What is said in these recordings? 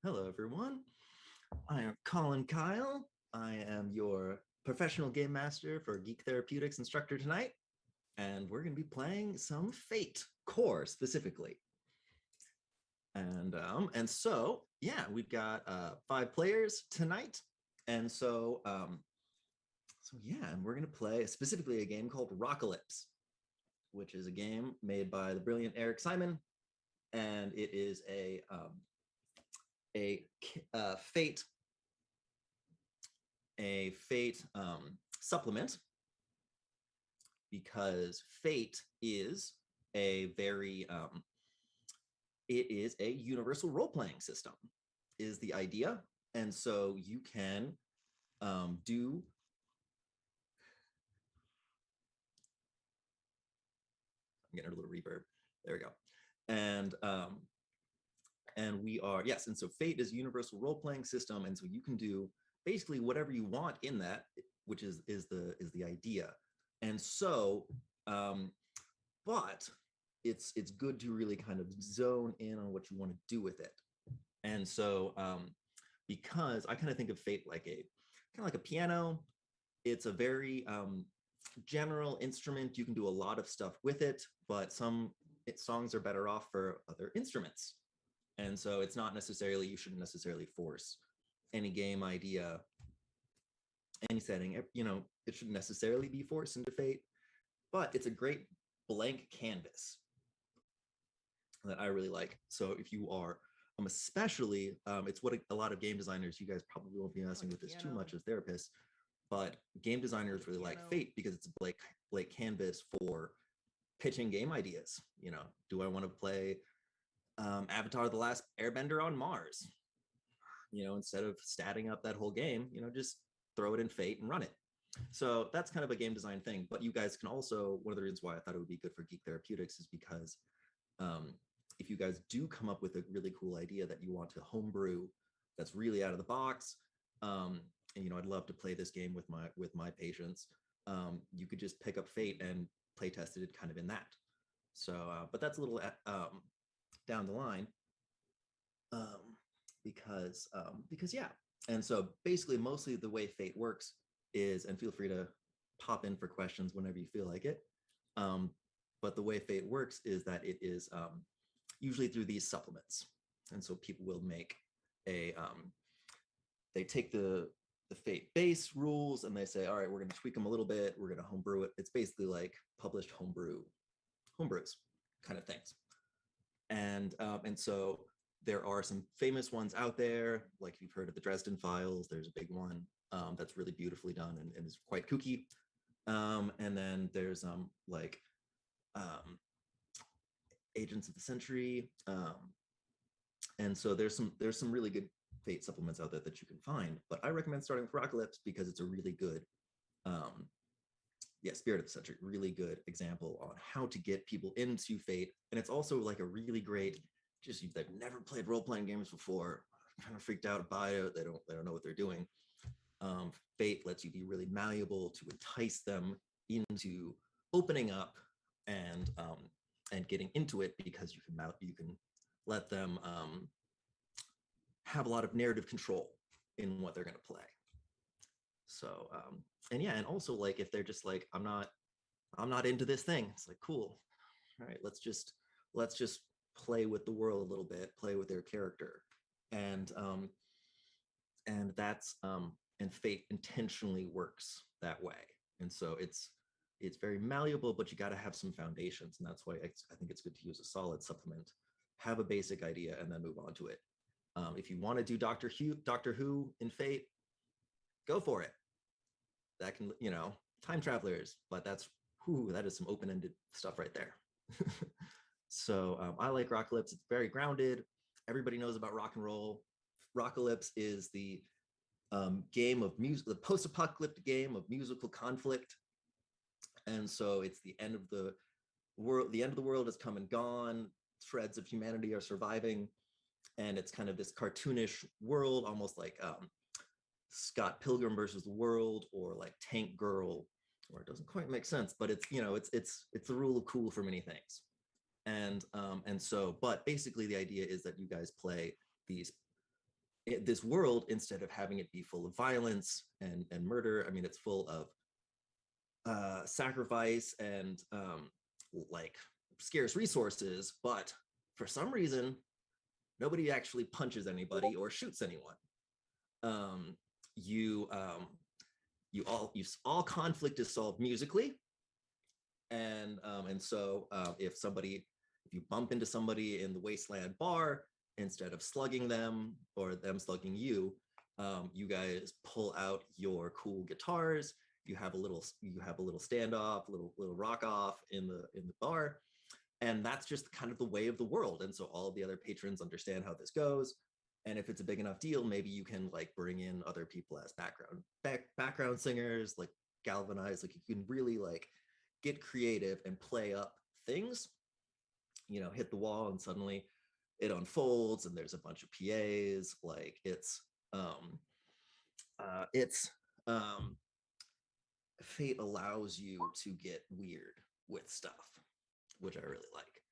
Hello, everyone. I am Colin Kyle. I am your professional game master for Geek Therapeutics instructor tonight, and we're going to be playing some Fate Core specifically. And so we've got 5 players tonight, and and we're going to play specifically a game called Rockalypse, which is a game made by the brilliant Eric Simon, and it is a Fate supplement, because Fate is a very it is a universal role-playing system is the idea. And so you can do I'm getting a little reverb. There we go. And we are, yes, and so Fate is a universal role-playing system, and so you can do basically whatever you want in that, which is the idea. And so but it's good to really kind of zone in on what you want to do with it. And so because I kind of think of Fate like a piano. It's a very general instrument. You can do a lot of stuff with it, but some songs are better off for other instruments. And so it's not necessarily, you shouldn't necessarily force any game idea, any setting, it shouldn't necessarily be forced into Fate, but it's a great blank canvas that I really like. So if you are, especially, it's what a lot of game designers, you guys probably won't be messing with this too much as therapists, but game designers really like Fate because it's a blank canvas for pitching game ideas. Do I want to play Avatar: The Last Airbender on Mars? Instead of statting up that whole game, just throw it in Fate and run it. So that's kind of a game design thing. But you guys can also, one of the reasons why I thought it would be good for Geek Therapeutics is because if you guys do come up with a really cool idea that you want to homebrew that's really out of the box, and I'd love to play this game with my patients, you could just pick up Fate and play tested it kind of in that. So but that's a little down the line, because yeah. And so basically mostly the way Fate works is, and feel free to pop in for questions whenever you feel like it, but the way Fate works is that it is usually through these supplements. And so people will make they take the Fate base rules and they say, all right, we're going to tweak them a little bit, we're going to homebrew it. It's basically like published homebrews kind of things. And so there are some famous ones out there, like you've heard of the Dresden Files. There's a big one that's really beautifully done and is quite kooky. And then there's Agents of the Century. And so there's some really good Fate supplements out there that you can find. But I recommend starting with Rockalypse because it's a really good, Spirit of the Century, really good example on how to get people into Fate. And it's also like a really great, just they've never played role-playing games before, kind of freaked out about it, they don't know what they're doing. Fate lets you be really malleable to entice them into opening up and getting into it, because you can let them have a lot of narrative control in what they're going to play. So and also, like, if they're just like, I'm not into this thing, it's like, cool, all right, let's just play with the world a little bit, play with their character. And that's and Fate intentionally works that way. And so it's very malleable, but you got to have some foundations, and that's why I think it's good to use a solid supplement, have a basic idea, and then move on to it. If you want to do Doctor Who in Fate, go for it. That can, time travelers, but that is some open-ended stuff right there. So I like Rockalypse. It's very grounded. Everybody knows about rock and roll. Rockalypse is the game of music, the post-apocalyptic game of musical conflict. And so it's the end of the world. The end of the world has come and gone. Shreds of humanity are surviving. And it's kind of this cartoonish world, almost like Scott Pilgrim versus the World, or like Tank Girl, or it doesn't quite make sense, but it's the rule of cool for many things. And so, but basically the idea is that you guys play these this world, instead of having it be full of violence and murder, I mean, it's full of sacrifice and like scarce resources, but for some reason nobody actually punches anybody or shoots anyone. um, you all conflict is solved musically, and so if you bump into somebody in the wasteland bar, instead of slugging them or them slugging you, you guys pull out your cool guitars. You have a little standoff, little rock off in the bar, and that's just kind of the way of the world. And so all of the other patrons understand how this goes. And if it's a big enough deal, maybe you can like bring in other people as background singers, like galvanize. Like you can really like get creative and play up things. Hit the wall and suddenly it unfolds, and there's a bunch of PAs. Like it's Fate allows you to get weird with stuff, which I really like.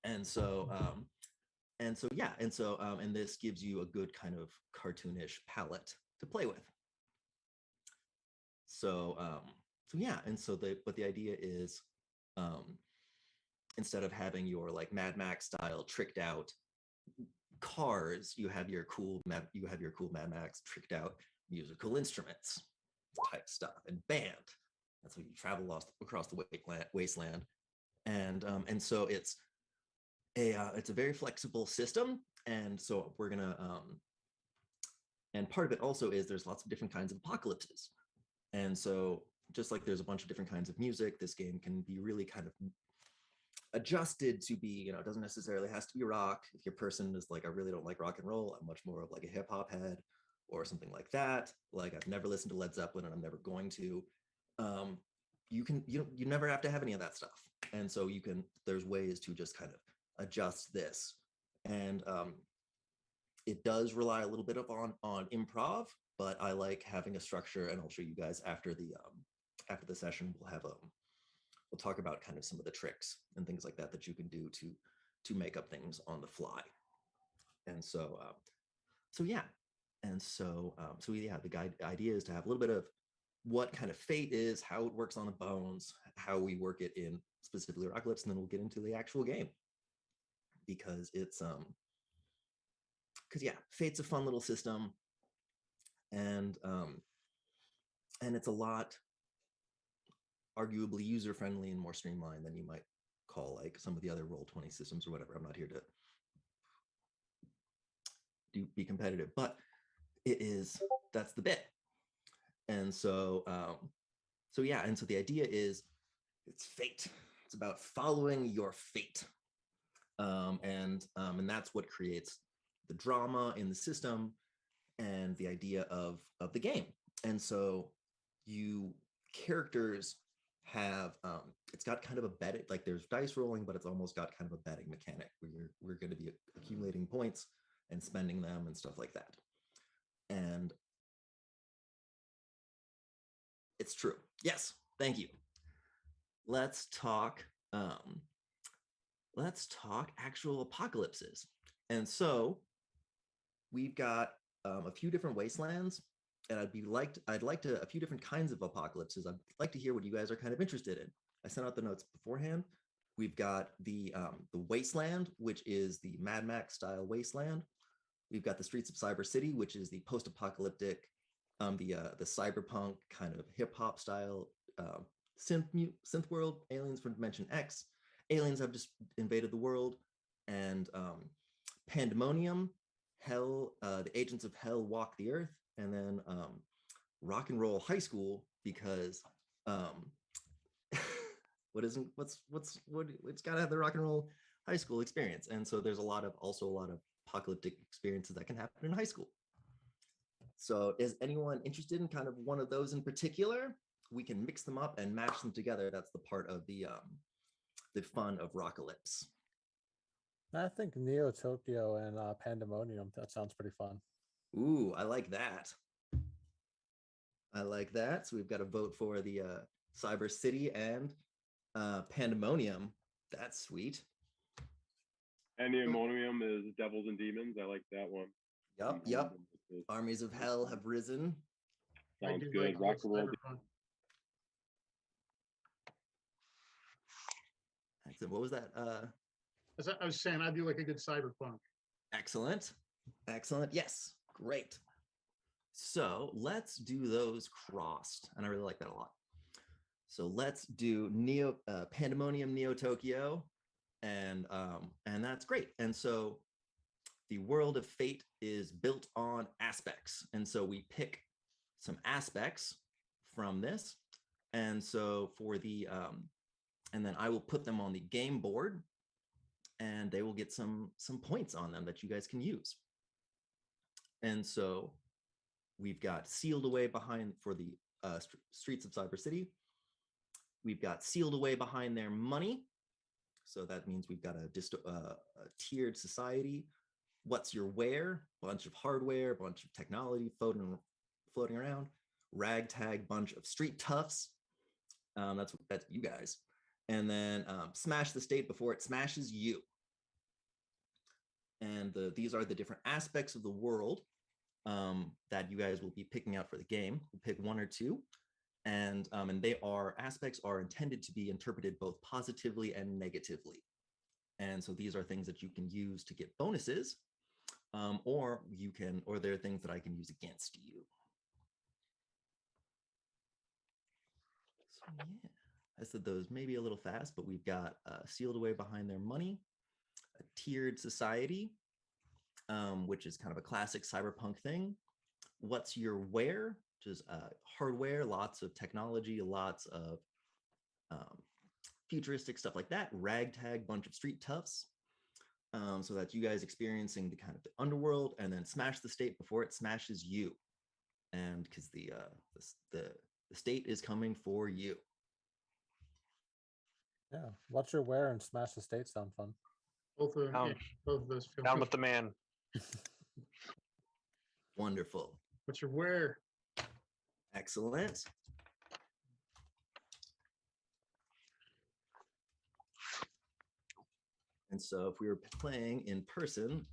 And this gives you a good kind of cartoonish palette to play with. But the idea is, instead of having your like Mad Max style tricked out cars, you have your cool Mad Max tricked out musical instruments type stuff and band. That's how you travel across the wasteland. And so it's a very flexible system. And so we're gonna and part of it also is there's lots of different kinds of apocalypses. And so just like there's a bunch of different kinds of music, this game can be really kind of adjusted to be, it doesn't necessarily has to be rock. If your person is like, I really don't like rock and roll, I'm much more of like a hip hop head or something like that. Like I've never listened to Led Zeppelin and I'm never going to. You never have to have any of that stuff. And so there's ways to just kind of adjust this. And it does rely a little bit on improv, but I like having a structure, and I'll show you guys after the session. We'll talk about kind of some of the tricks and things like that you can do to make up things on the fly. And so the idea is to have a little bit of what kind of Fate is, how it works on the bones, how we work it in specifically Rocklips, and then we'll get into the actual game, because Fate's a fun little system, and it's a lot arguably user-friendly and more streamlined than you might call like some of the other Roll20 systems or whatever. I'm not here to be competitive, but that's the bit. And so the idea is it's fate. It's about following your fate. And that's what creates the drama in the system and the idea of the game. And so characters have it's got kind of a betting, like there's dice rolling, but it's almost got kind of a betting mechanic where we're going to be accumulating points and spending them and stuff like that. And it's true. Yes, thank you. Let's talk actual apocalypses. And so we've got a few different wastelands, and I'd like to a few different kinds of apocalypses. I'd like to hear what you guys are kind of interested in. I sent out the notes beforehand. We've got the wasteland, which is the Mad Max style wasteland. We've got the streets of Cyber City, which is the post-apocalyptic, the cyberpunk kind of hip hop style synth world. Aliens from Dimension X. Aliens have just invaded the world, and Pandemonium, Hell, the Agents of Hell walk the earth, and then Rock and Roll High School, because it's got to have the Rock and Roll High School experience. And so there's a lot of apocalyptic experiences that can happen in high school. So is anyone interested in kind of one of those in particular? We can mix them up and mash them together. That's the part of the fun of Rockalypse. I think Neo Tokyo and Pandemonium, that sounds pretty fun. Ooh, I like that. So we've got a vote for the Cyber City and Pandemonium. That's sweet. Pandemonium is Devils and Demons. I like that one. Yep. Armies of hell have risen. Sounds good. Rock and roll. Excellent. What was that? I was saying, I do like a good cyberpunk. Excellent. Excellent. Yes. Great. So let's do those crossed. And I really like that a lot. So let's do Pandemonium Neo Tokyo. And that's great. And so the world of Fate is built on aspects. And so we pick some aspects from this. And so for the and then I will put them on the game board, and they will get some points on them that you guys can use. And so we've got sealed away behind for the streets of Cyber City. We've got sealed away behind their money. So that means we've got a tiered society. What's your where? Bunch of hardware, bunch of technology floating around. Ragtag bunch of street toughs. That's you guys. And then smash the state before it smashes you. And these are the different aspects of the world that you guys will be picking out for the game. We'll pick one or two, and aspects are intended to be interpreted both positively and negatively. And so these are things that you can use to get bonuses, or there are things that I can use against you. So yeah. I said those maybe a little fast, but we've got sealed away behind their money, a tiered society, which is kind of a classic cyberpunk thing. What's your where? Which is hardware, lots of technology, lots of futuristic stuff like that. Ragtag, bunch of street toughs. So that you guys experiencing the kind of the underworld, and then smash the state before it smashes you. And because the state is coming for you. Yeah. What's your where and smash the state sound fun. Both of them. Down. Yeah, both of those feel Down good. with the man. Wonderful. What's your where? Excellent. And so if we were playing in person,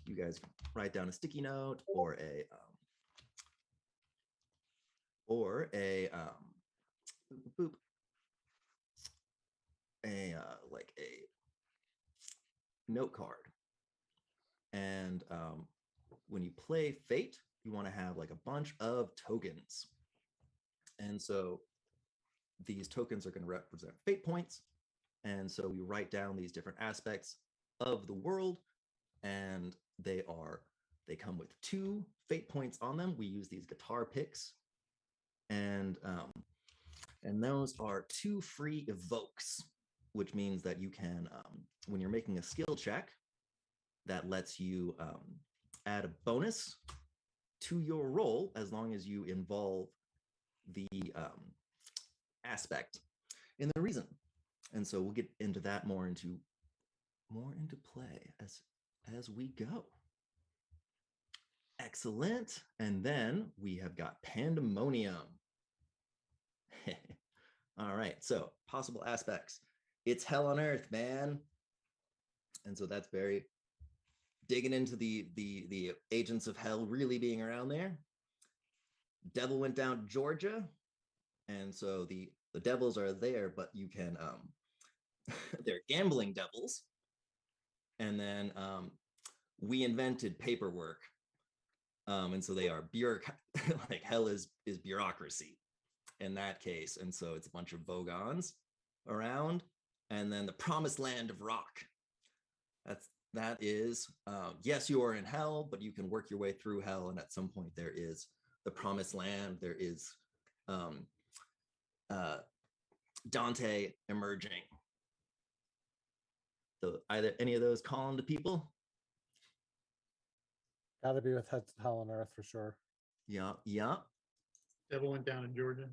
you guys can write down a sticky note or a like a note card. And when you play Fate, you want to have like a bunch of tokens. And so these tokens are going to represent fate points. And so we write down these different aspects of the world, and they come with 2 fate points on them. We use these guitar picks, and those are 2 free evokes, which means that you can, when you're making a skill check, that lets you add a bonus to your roll as long as you involve the aspect in the reason. And so we'll get into that more into play as we go. Excellent. And then we have got Pandemonium. All right, so possible aspects. It's hell on earth, man. And so that's very digging into the agents of hell really being around there. Devil went down to Georgia, and so the devils are there, but you can they're gambling devils. And then we invented paperwork, and so they are like hell is bureaucracy in that case. And so it's a bunch of Vogons around. And then the promised land of rock. That is yes, you are in hell, but you can work your way through hell, and at some point there is the promised land. There is Dante emerging. So either any of those calling to people? Gotta be with hell on earth for sure. Yeah. Devil went down in Georgia.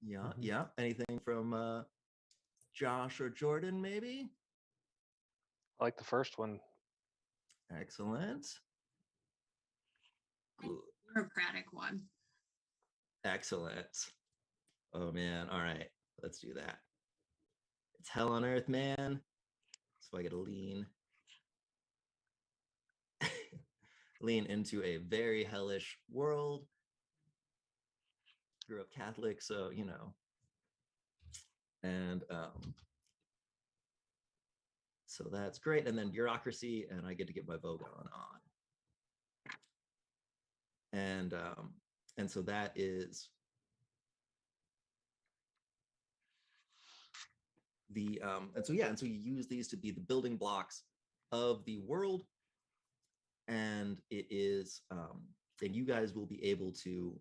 Yeah. Anything from Josh or Jordan, maybe? I like the first one. Excellent. Good. Bureaucratic one. Excellent. Oh man. All right. Let's do that. It's hell on earth, man. So I get a lean. lean into a very hellish world. Grew up Catholic, so you know. And so that's great. And then bureaucracy, and I get to get my Vogon on. And so that is the and so you use these to be the building blocks of the world, and it is and you guys will be able to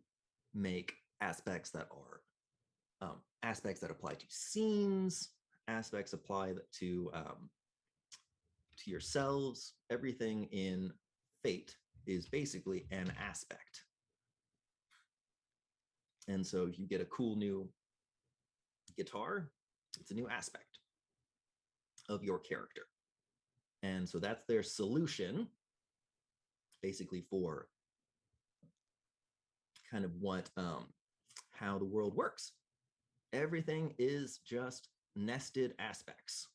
make aspects that are aspects that apply to scenes, aspects apply to yourselves. Everything in Fate is basically an aspect. And so if you get a cool new guitar, it's a new aspect of your character. And so that's their solution, basically, for kind of what how the world works. Everything is just nested aspects.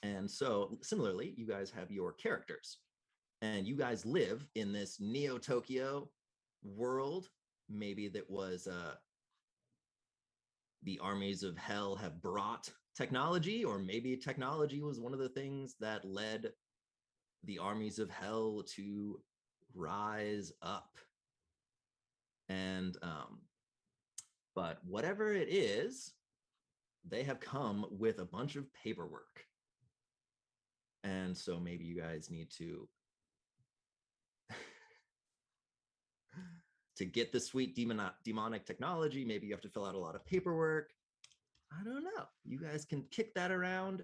And so similarly, you guys have your characters, and you guys live in this Neo Tokyo world. Maybe that was the armies of hell have brought technology, or maybe technology was one of the things that led the armies of hell to rise up. And but whatever it is, they have come with a bunch of paperwork. And so maybe you guys need to get the sweet demonic technology. Maybe you have to fill out a lot of paperwork. I don't know. You guys can kick around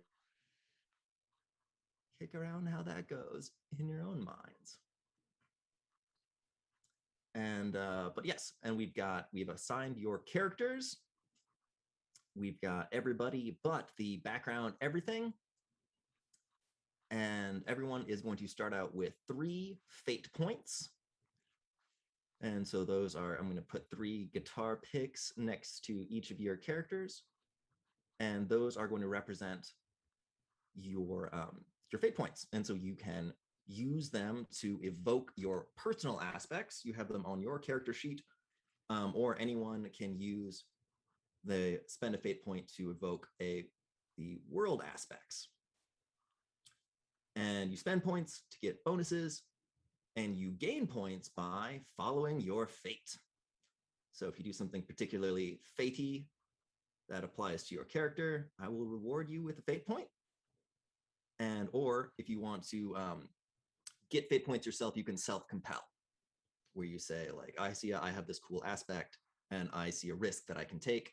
how that goes in your own minds. And but yes, and we've assigned your characters. We've got everybody but the background everything. And everyone is going to start out with 3 fate points. And so those are, I'm going to put 3 guitar picks next to each of your characters. And those are going to represent your fate points. And so you can use them to evoke your personal aspects. You have them on your character sheet, or anyone can use spend a fate point to evoke the world aspects. And you spend points to get bonuses, and you gain points by following your fate. So if you do something particularly fatey that applies to your character, I will reward you with a fate point. And or if you want to get fate points yourself, you can self-compel, where you say, like, I have this cool aspect, and I see a risk that I can take,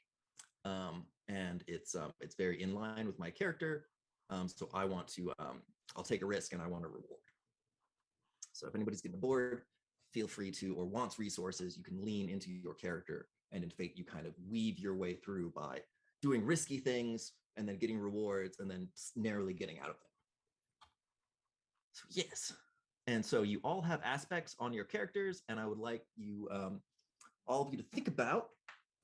and it's very in line with my character. So I want to I'll take a risk, and I want a reward. So if anybody's getting bored, feel free to, or wants resources, you can lean into your character, and in Fate, you kind of weave your way through by doing risky things and then getting rewards and then narrowly getting out of them. So yes. And so you all have aspects on your characters, and I would like you, all of you, to think about,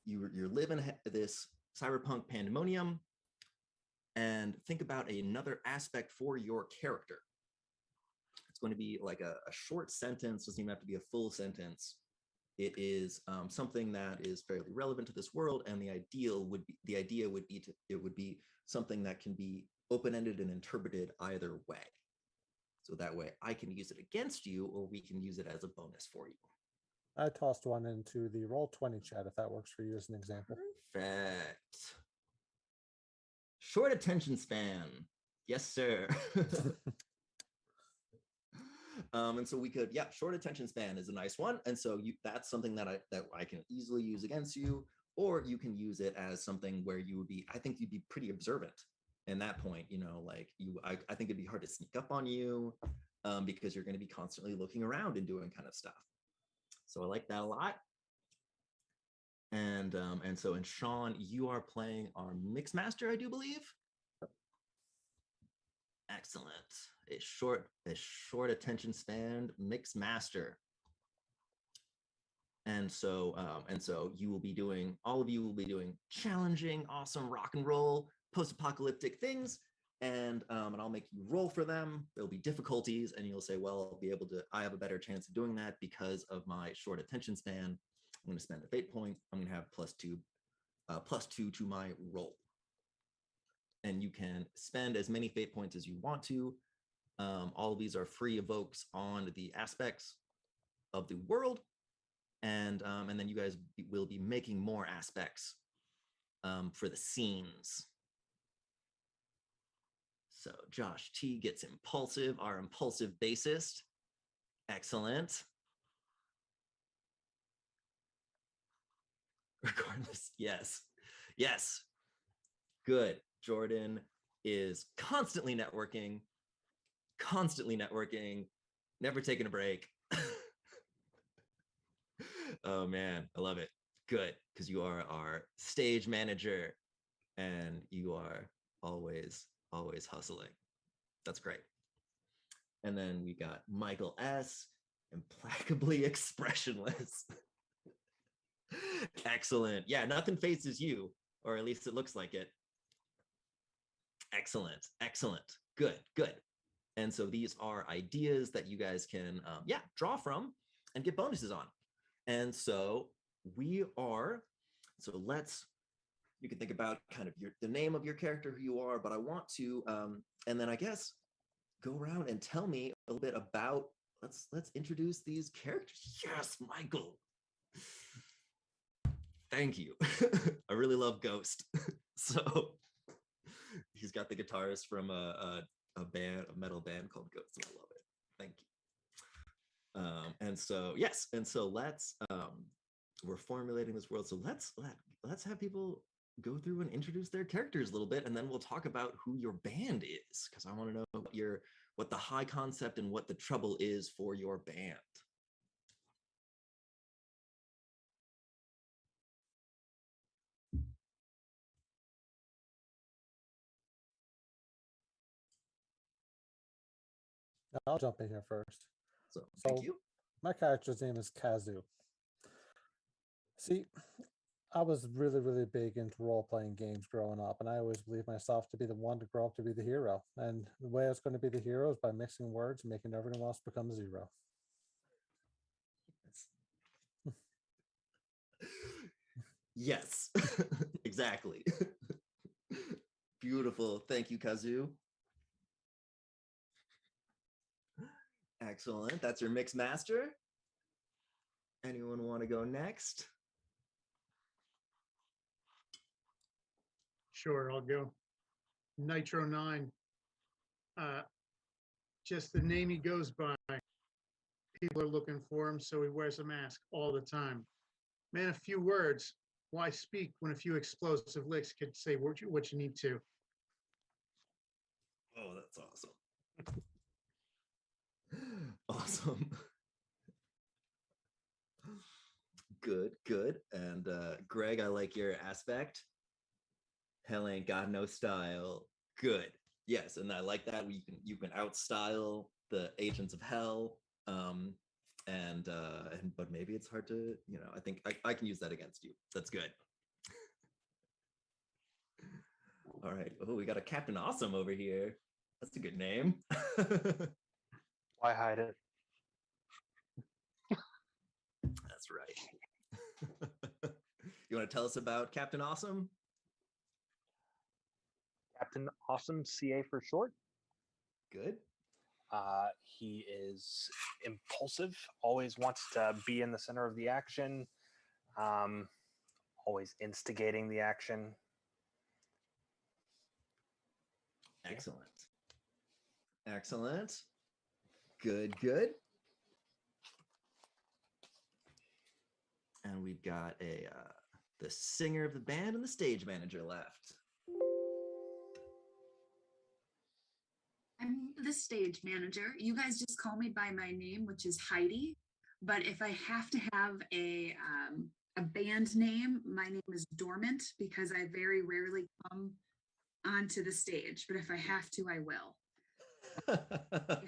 you're living this cyberpunk pandemonium, and think about another aspect for your character. It's going to be like a short sentence, doesn't even have to be a full sentence. It is something that is fairly relevant to this world, and the idea would be something that can be open-ended and interpreted either way. So that way I can use it against you, or we can use it as a bonus for you. I tossed one into the Roll20 chat if that works for you as an example. Perfect. Short attention span. Yes, sir. And so we could, short attention span is a nice one. And so that's something that I can easily use against you, or you can use it as something where I think you'd be pretty observant. And that point, like I think it'd be hard to sneak up on you, because you're going to be constantly looking around and doing kind of stuff. So I like that a lot. And Sean, you are playing our mix master, I do believe. Excellent. A short attention span mix master. And so all of you will be doing challenging, awesome rock and roll, post-apocalyptic things. and I'll make you roll for them. There'll be difficulties, and you'll say, well, I'll be able to, I have a better chance of doing that because of my short attention span. I'm going to spend a fate point. I'm going to have +2 to my roll. And you can spend as many fate points as you want to. All of these are free evokes on the aspects of the world. And then you guys will be making more aspects for the scenes. So Josh T gets impulsive, our impulsive bassist. Excellent. Regardless, yes. Yes. Good. Jordan is constantly networking, never taking a break. Oh man, I love it. Good, because you are our stage manager and you are always hustling. That's great. And then we got Michael S, implacably expressionless. Excellent. Yeah, nothing phases you, or at least it looks like it. Excellent. Good. And so these are ideas that you guys can draw from and get bonuses on. And so you can think about kind of the name of your character, who you are, but I want to, and then I guess go around and tell me a little bit about, let's introduce these characters. Yes, Michael. Thank you. I really love Ghost. So he's got the guitarist from a metal band called Ghost, and I love it. Thank you. And so yes, and so let's we're formulating this world. So let's have people go through and introduce their characters a little bit, and then we'll talk about who your band is, because I want to know what the high concept and what the trouble is for your band. I'll jump in here first. So thank you. My character's name is Kazu. See, I was really, really big into role-playing games growing up, and I always believed myself to be the one to grow up to be the hero. And the way I was going to be the hero is by mixing words and making everyone else become zero. Yes, exactly. Beautiful. Thank you, Kazu. Excellent. That's your mix master. Anyone want to go next? Sure, I'll go. Nitro 9. Just the name he goes by. People are looking for him, so he wears a mask all the time. Man, a few words. Why speak when a few explosive licks could say what you need to? Oh, that's awesome. Awesome. Good. And Greg, I like your aspect. Hell ain't got no style. Good. Yes, and I like that. You can outstyle the agents of hell. But maybe it's hard to, I think I can use that against you. That's good. All right. Oh, we got a Captain Awesome over here. That's a good name. Why hide it? That's right. You want to tell us about Captain Awesome? Captain Awesome, CA for short. Good. He is impulsive, always wants to be in the center of the action, always instigating the action. Excellent. Excellent. Good. And we've got the singer of the band and the stage manager left. I'm the stage manager. You guys just call me by my name, which is Heidi. But if I have to have a band name, my name is Dormant, because I very rarely come onto the stage. But if I have to, I will.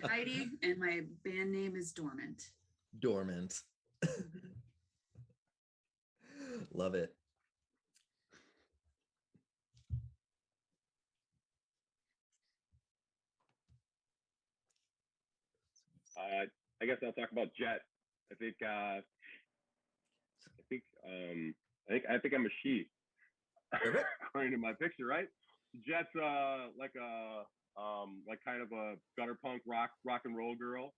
Heidi, and my band name is Dormant. Dormant. Love it. I guess I'll talk about Jet. I think I think I'm a she. Perfect. According to my picture, right? Jet's like kind of a gutter punk rock and roll girl.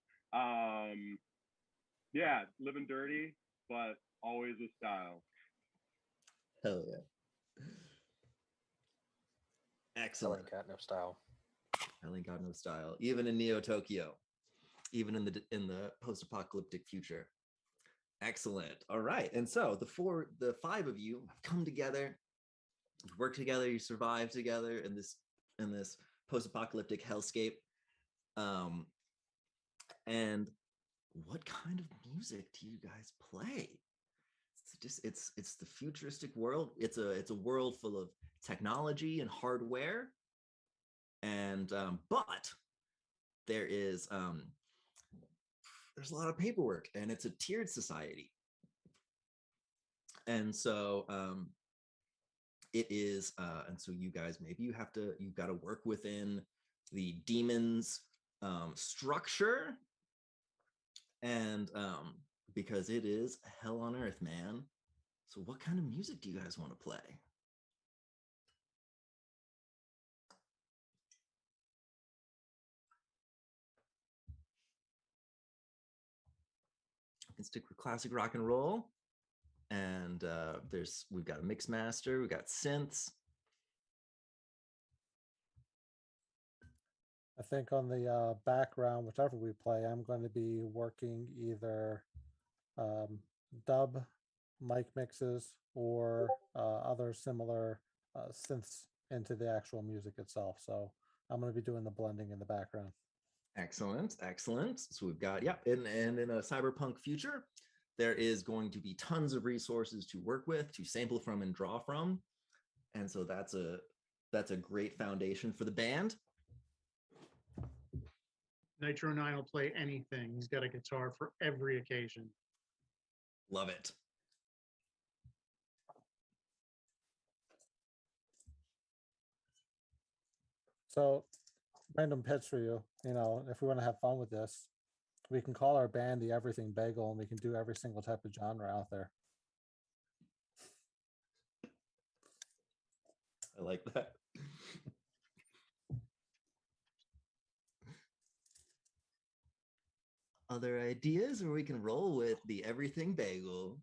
Yeah, living dirty, but always with style. Hell yeah. I Excellent. like got no style. Helen got no style, even in Neo Tokyo, even in the post-apocalyptic future. Excellent. All right, and so the five of you have come together, you work together, you survive together in this post-apocalyptic hellscape. And what kind of music do you guys play? It's the futuristic world. It's a world full of technology and hardware, and but there's a lot of paperwork, and it's a tiered society, and so it is and so you guys, maybe you've got to work within the demons structure, and because it is hell on earth, man. So what kind of music do you guys want to play? You can stick with classic rock and roll, and we've got a mix master, we've got synths. I think on the background, whichever we play, I'm going to be working either dub mic mixes or other similar synths into the actual music itself. So I'm going to be doing the blending in the background. Excellent. So we've got, yeah, and in a cyberpunk future, there is going to be tons of resources to work with, to sample from and draw from. And so that's a great foundation for the band. Nitro 9 will play anything. He's got a guitar for every occasion. Love it. So, random pitch for you. If we want to have fun with this, we can call our band the Everything Bagel, and we can do every single type of genre out there. I like that. Other ideas, or we can roll with the Everything Bagel.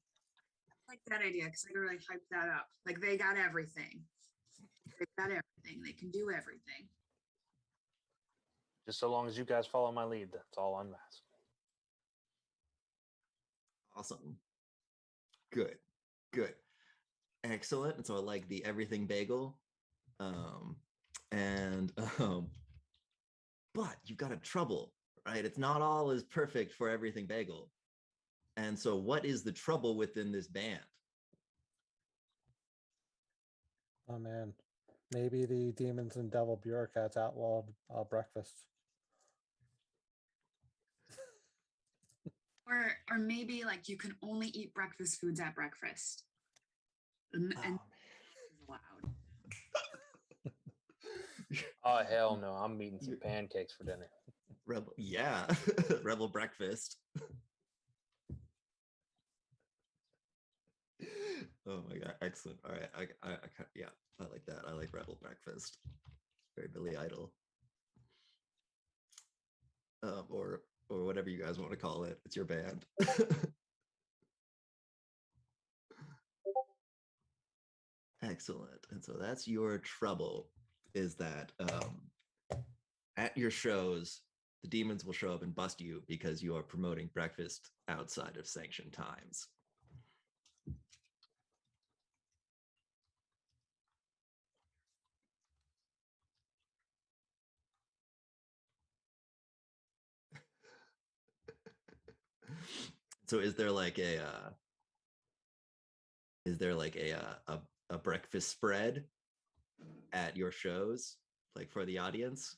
I like that idea because I can really hype that up. Like, they got everything. They've got everything. They can do everything. Just so long as you guys follow my lead, that's all I'm asking. Awesome. Good. Excellent. And so I like the Everything Bagel. But you've got a trouble, right? It's not all as perfect for Everything Bagel. And so what is the trouble within this band? Oh man, maybe the demons and devil bureaucrats outlawed breakfast. Or maybe like you can only eat breakfast foods at breakfast. And allowed. Oh hell no! I'm eating some pancakes for dinner. Rebel, yeah, Rebel breakfast. Oh my god, excellent! All right, I like that. I like Rebel breakfast. Very Billy Idol, or whatever you guys want to call it. It's your band. Excellent. And so that's your trouble, is that at your shows, the demons will show up and bust you because you are promoting breakfast outside of sanctioned times. So is there like a breakfast spread at your shows, like for the audience?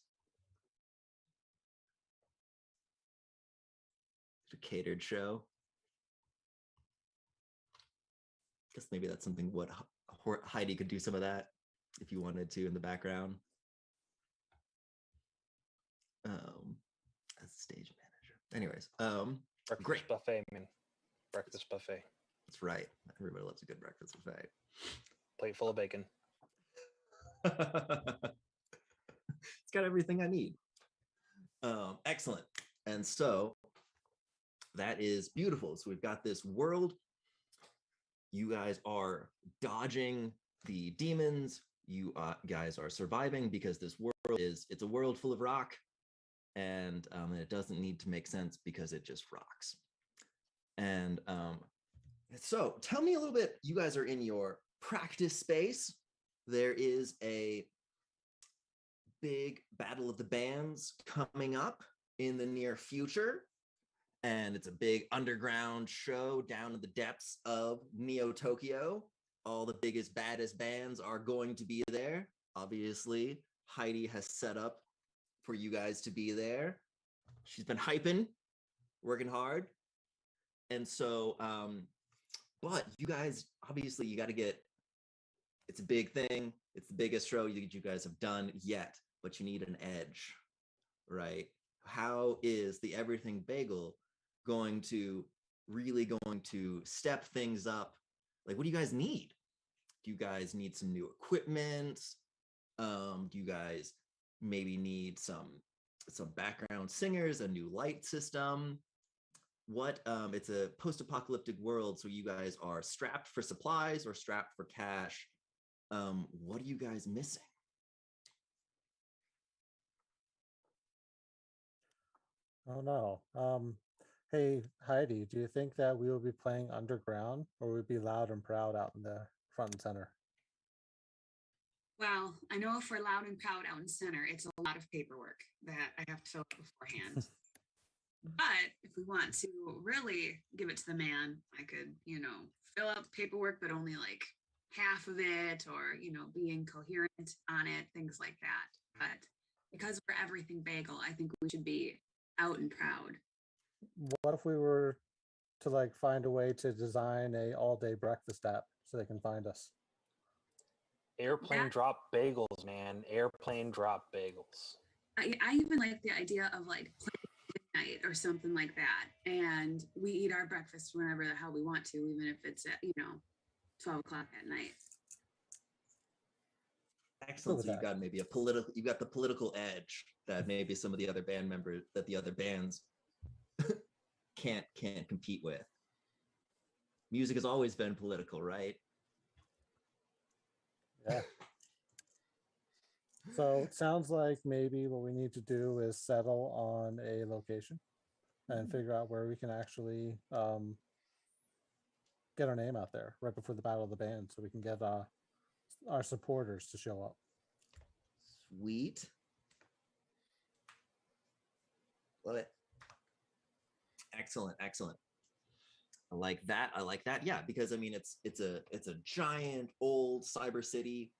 A catered show? Guess maybe that's something what Heidi could do some of that if you wanted to in the background. As stage manager. Anyways, Breakfast great. buffet, man. Breakfast buffet. That's right. Everybody loves a good breakfast buffet. Plate full of bacon. It's got everything I need. Excellent. And so that is beautiful. So we've got this world. You guys are dodging the demons. You guys are surviving because this world it's a world full of rock, and it doesn't need to make sense because it just rocks. And so tell me a little bit. You guys are in your practice space. There is a big battle of the bands coming up in the near future, and it's a big underground show down in the depths of Neo Tokyo. All the biggest, baddest bands are going to be there. Obviously, Heidi has set up for you guys to be there. She's been hyping, working hard. And so, but you guys, obviously, you got to get, it's a big thing. It's the biggest show you guys have done yet, but you need an edge, right? How is the Everything Bagel going to step things up? Like, what do you guys need? Do you guys need some new equipment? Do you guys maybe need some background singers, a new light system? What it's a post-apocalyptic world, so you guys are strapped for supplies or strapped for cash. What are you guys missing? Oh no. Hey Heidi, do you think that we will be playing underground, or will we be loud and proud out in the front and center? Well, I know if we're loud and proud out in center, it's a lot of paperwork that I have to fill out beforehand. But if we want to really give it to the man, I could, fill out paperwork, but only like half of it, or, being coherent on it, things like that. But because we're Everything Bagel, I think we should be out and proud. What if we were to like find a way to design a all-day breakfast app so they can find us? Airplane drop bagels, man. Airplane drop bagels. I even like the idea of like playing midnight or something like that. And we eat our breakfast whenever the hell we want to, even if it's at, 12 o'clock at night. Excellent. So you've got maybe you've got the political edge that maybe some of the other band members, that the other bands can't compete with. Music has always been political, right? Yeah. So it sounds like maybe what we need to do is settle on a location and figure out where we can actually get our name out there right before the Battle of the Band, so we can get our supporters to show up. Sweet. Love it. Excellent. I like that. Yeah, because I mean, it's a giant old cyber city,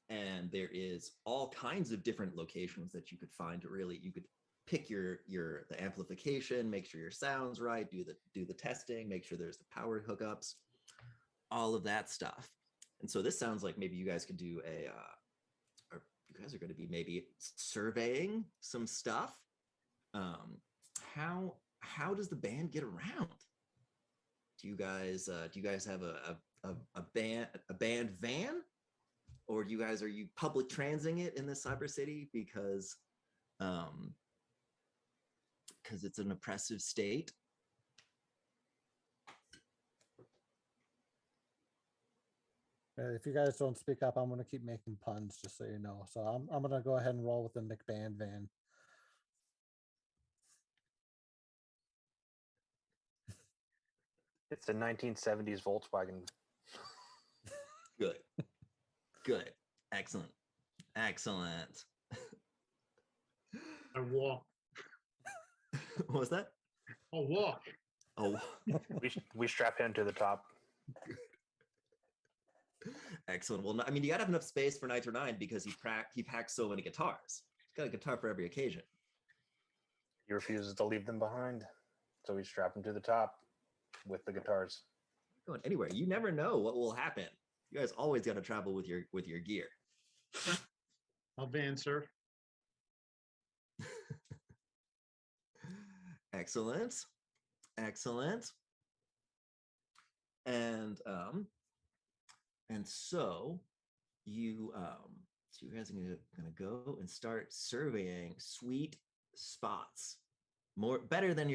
and there is all kinds of different locations that you could find to really, you could pick the amplification, make sure your sound's right, do the testing, make sure there's the power hookups, all of that stuff. And so this sounds like maybe you guys could do or you guys are going to be maybe surveying some stuff. How does the band get around? Do you guys have a band van, or are you public transing it in the cyber city because it's an oppressive state? If you guys don't speak up, I'm going to keep making puns, just so you know. So I'm going to go ahead and roll with the McBand van. It's a 1970s Volkswagen. Good. Excellent. I walk. What was that? I'll walk. Oh, We strap him to the top. excellent. Well, I mean, you gotta have enough space for Nitro 9 because he packs so many guitars. He's got a guitar for every occasion. He refuses to leave them behind, so we strap him to the top with the guitars. Going anywhere. You never know what will happen. You guys always got to travel with your gear. I'll van surf. Excellent. Excellent. And so you so you guys are gonna go and start surveying sweet spots. Better than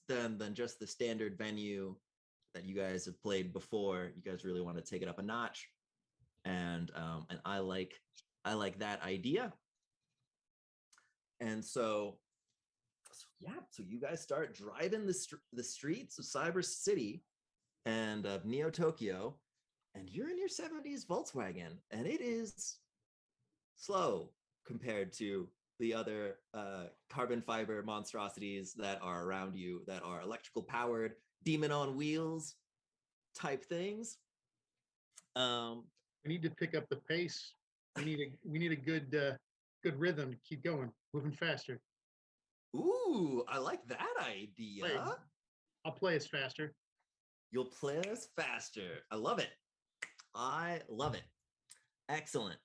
than just the standard venue that you guys have played before. You guys really want to take it up a notch. And I like that idea. And so you guys start driving the streets of Cyber City and of Neo Tokyo, and you're in your 70s Volkswagen, and it is slow compared to the other carbon fiber monstrosities that are around you, that are electrical powered, demon on wheels type things. We need to pick up the pace. We need a good rhythm to keep going, moving faster. Ooh, I like that idea. I'll play us faster. You'll play us faster. I love it. I love it. Excellent.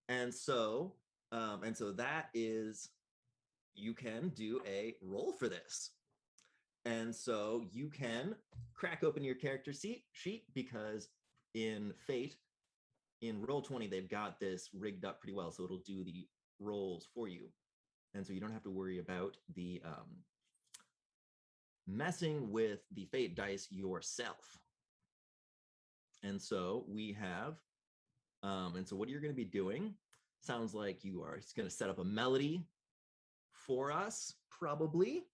And so that is, you can do a roll for this. And so you can crack open your character sheet, because in Fate, in Roll20, they've got this rigged up pretty well. So it'll do the rolls for you. And so you don't have to worry about the messing with the Fate dice yourself. And so we have, and so what you're going to be doing, sounds like you are going to set up a melody for us, probably.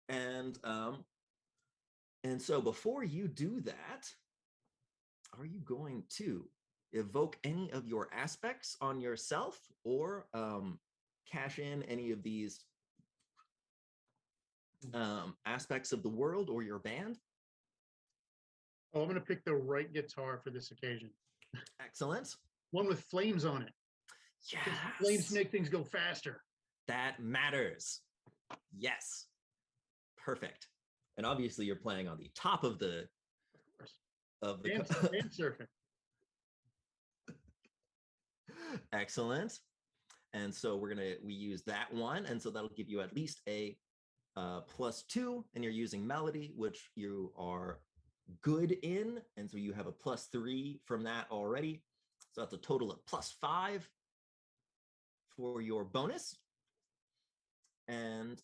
And so before you do that, are you going to evoke any of your aspects on yourself, or cash in any of these aspects of the world or your band? Oh, I'm going to pick the right guitar for this occasion. Excellent. One with flames on it. Yes. Flames make things go faster. That matters. Yes. Perfect. And obviously you're playing on the top of the and surfing. Excellent. And so we use that one, and so that'll give you at least a +2, and you're using melody, which you are good in, and so you have a +3 from that already. So that's a total of +5 for your bonus. And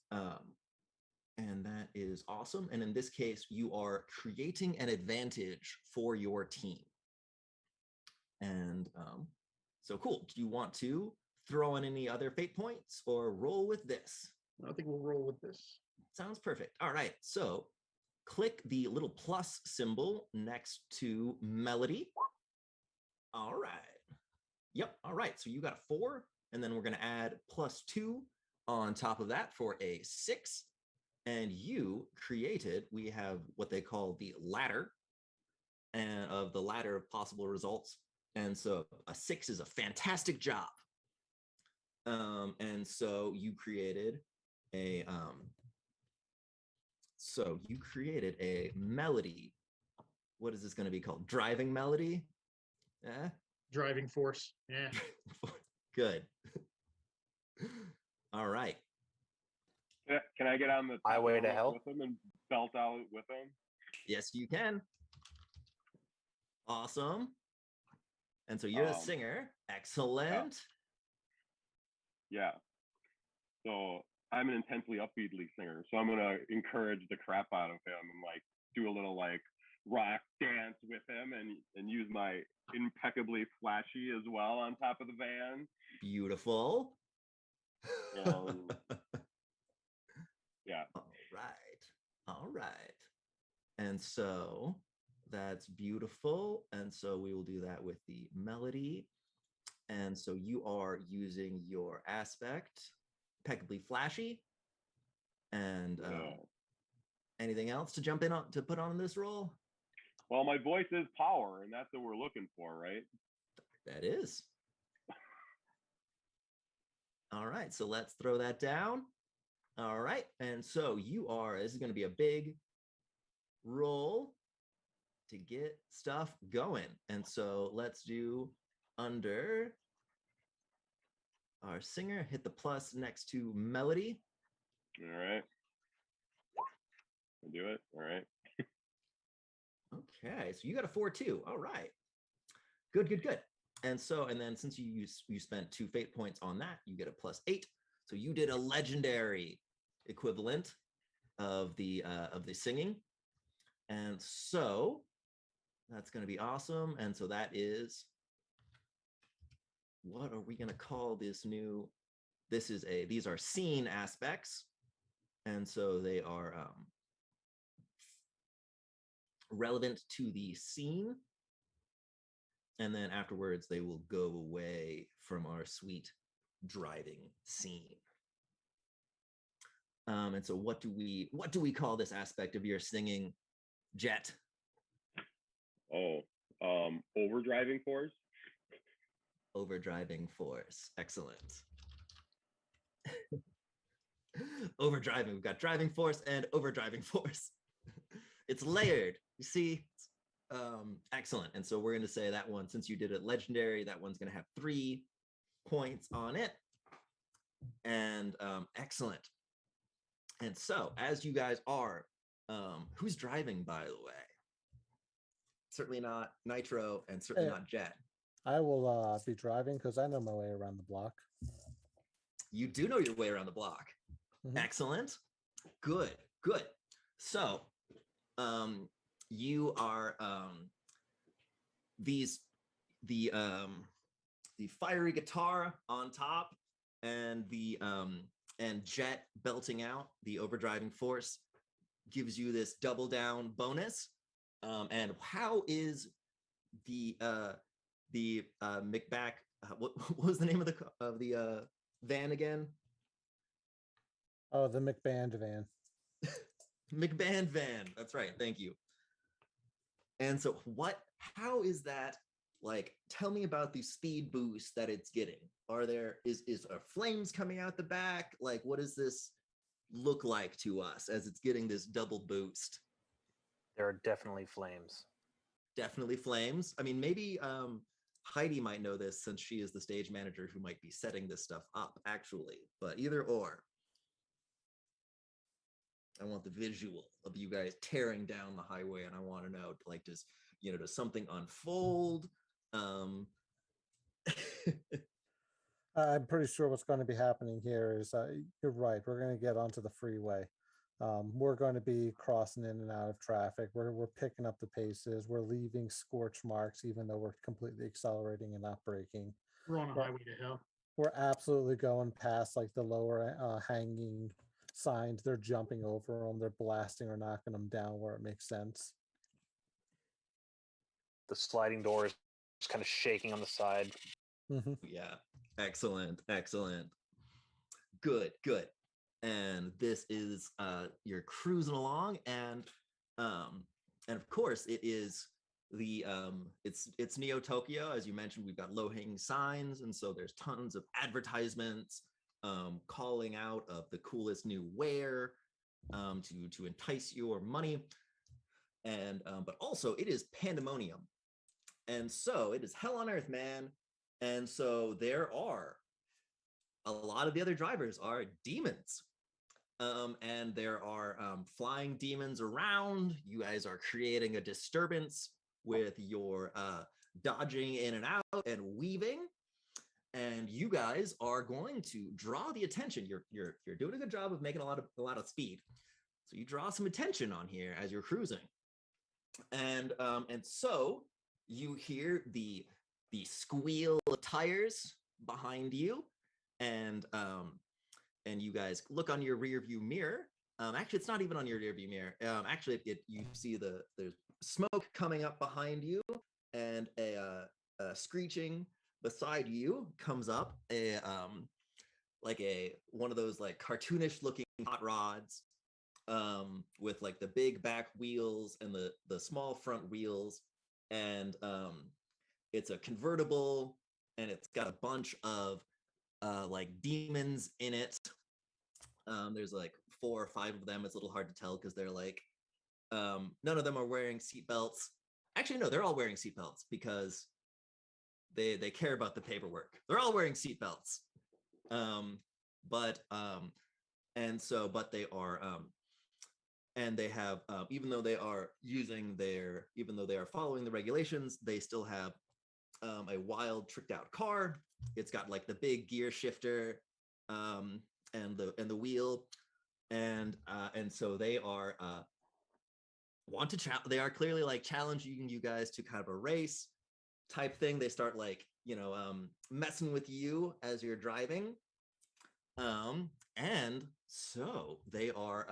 that is awesome. And in this case, you are creating an advantage for your team. And so cool. Do you want to throw in any other fate points or roll with this? I think we'll roll with this. Sounds perfect. All right. So click the little plus symbol next to melody. All right. Yep. All right. So you got a 4, and then we're going to add +2 on top of that for a 6. And you created, we have what they call the ladder, and of the ladder of possible results. And so a 6 is a fantastic job. And so you created a melody. What is this going to be called? Driving melody? Driving force. Yeah. Good. All right. Can I get on the Highway to Hell with him and belt out with him? Yes, you can. Awesome. And so you're a singer. Excellent. Yeah. So I'm an intensely upbeat lead singer. So I'm gonna encourage the crap out of him and like do a little like rock dance with him and use my impeccably flashy as well on top of the van. Beautiful. Yeah. All right. And so that's beautiful. And so we will do that with the melody. And so you are using your aspect, impeccably flashy. And anything else to jump in on, to put on this roll? Well, my voice is power, and that's what we're looking for, right? That is. All right, so let's throw that down. All right, and so this is going to be a big roll to get stuff going. And so let's do under our singer, hit the plus next to melody. All right. I'll do it. All right. Okay, so you got a 4-2. All right. Good, good, good. And then since you spent 2 fate points on that, you get a +8. So you did a legendary equivalent of the singing. And so that's going to be awesome. And so that is, what are we going to call this new? These are scene aspects. And so they are relevant to the scene. And then afterwards, they will go away from our sweet driving scene. And so what do we call this aspect of your singing, Jet? Oh, overdriving force. Overdriving force. Excellent. Overdriving. We've got driving force and overdriving force. It's layered. You see? Excellent. And so we're going to say that one, since you did it legendary, that one's going to have 3 points on it. And excellent. And so as you guys are, who's driving, by the way? Certainly not Nitro, and certainly not Jet. I will be driving because I know my way around the block. You do know your way around the block. Mm-hmm. Excellent. Good, good. So you are the fiery guitar on top, and and Jet belting out the overdriving force gives you this double down bonus. And how is the McBack? What was the name of the van again? Oh, the McBand van. McBand van. That's right. Thank you. And so how is that, like, tell me about the speed boost that it's getting. Are flames coming out the back? Like, what does this look like to us as it's getting this double boost? There are definitely flames. Definitely flames. I mean, maybe Heidi might know this, since she is the stage manager who might be setting this stuff up, actually. But either or. I want the visual of you guys tearing down the highway, and I want to know, like, does something unfold? I'm pretty sure what's going to be happening here is, you're right, we're going to get onto the freeway. We're going to be crossing in and out of traffic. We're picking up the paces. We're leaving scorch marks, even though we're completely accelerating and not braking. We're on a highway to hell. We're absolutely going past, like, the lower hanging signs. They're jumping over them. They're blasting or knocking them down where it makes sense. The sliding door is just kind of shaking on the side. Mm-hmm. Yeah. Excellent. Excellent. Good. Good. And this is you're cruising along, and of course it is it's Neo Tokyo. As you mentioned, we've got low-hanging signs, and so there's tons of advertisements calling out of the coolest new wear to entice your money. And but also it is pandemonium, and so it is hell on earth, man. And so there are a lot of the other drivers are demons. And there are flying demons around. You guys are creating a disturbance with your dodging in and out and weaving. And you guys are going to draw the attention. You're doing a good job of making a lot of speed. So you draw some attention on here as you're cruising. And so you hear the squeal of tires behind you, and you guys look on your rear view mirror. Actually, it's not even on your rear view mirror. Actually, you see there's smoke coming up behind you, and a screeching beside you comes up one of those, like, cartoonish looking hot rods with, like, the big back wheels and the small front wheels, and it's a convertible, and it's got a bunch of like demons in it. There's like 4 or 5 of them. It's a little hard to tell because they're like none of them are wearing seatbelts. Actually, no, they're all wearing seatbelts because they care about the paperwork. They're all wearing seatbelts. But they are and they have even though they are following the regulations, they still have a wild tricked out car. It's got like the big gear shifter and the wheel, and so they are they are clearly like challenging you guys to kind of a race type thing. They start like messing with you as you're driving, and so they are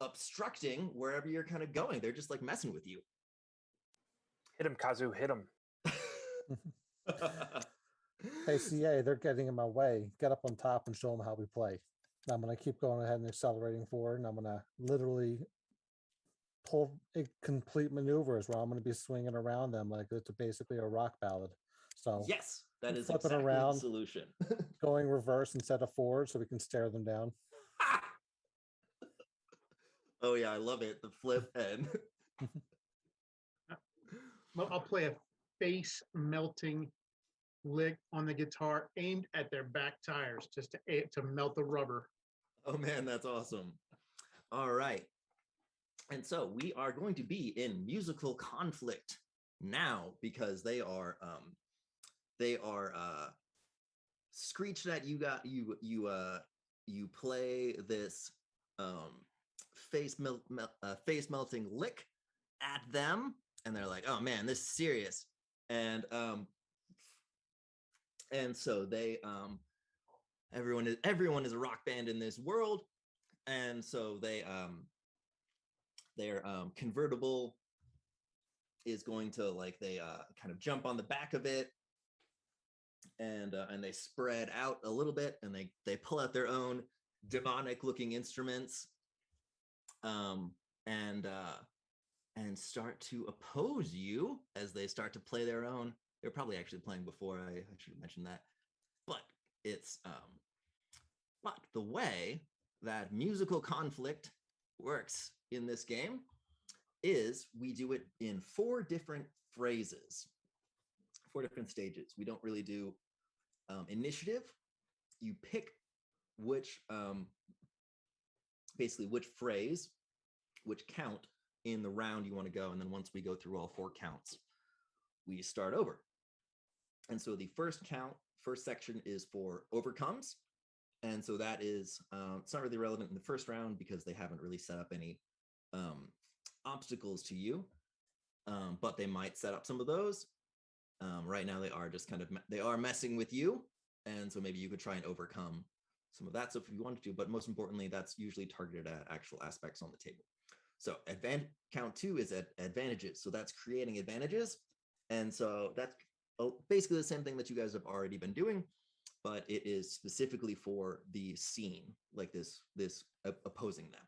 obstructing wherever you're kind of going. They're just like messing with you. Hit him, Kazu. Hit him. Hey, CA, they're getting in my way. Get up on top and show them how we play. I'm going to keep going ahead and accelerating forward, and I'm going to literally pull a complete maneuvers where I'm going to be swinging around them like it's basically a rock ballad. So yes, that is flipping exactly around, the solution. going reverse instead of forward so we can stare them down. Oh yeah, I love it. The flip and I'll play a face melting lick on the guitar aimed at their back tires just to melt the rubber. oh man, that's awesome. All right. And so we are going to be in musical conflict now because they are screeching at you. You play this face melting lick at them, and they're like, oh man, this is serious. And so they everyone is a rock band in this world, and so their convertible is going to like they kind of jump on the back of it, and they spread out a little bit, and they pull out their own demonic looking instruments, and start to oppose you as they start to play their own. They're probably actually playing before. I should have mentioned that, but it's but the way that musical conflict works in this game is we do it in 4 different phrases, 4 different stages. We don't really do initiative. You pick which basically which phrase, which count in the round you want to go, and then once we go through all 4 counts, we start over. And so the first section is for overcomes, and so that is it's not really relevant in the first round because they haven't really set up any obstacles to you, but they might set up some of those. Right now they are just kind of they are messing with you, and so maybe you could try and overcome some of that stuff if you wanted to, but most importantly that's usually targeted at actual aspects on the table. So count 2 is at advantages, so that's creating advantages, and so that's basically the same thing that you guys have already been doing, but it is specifically for the scene, like this opposing them.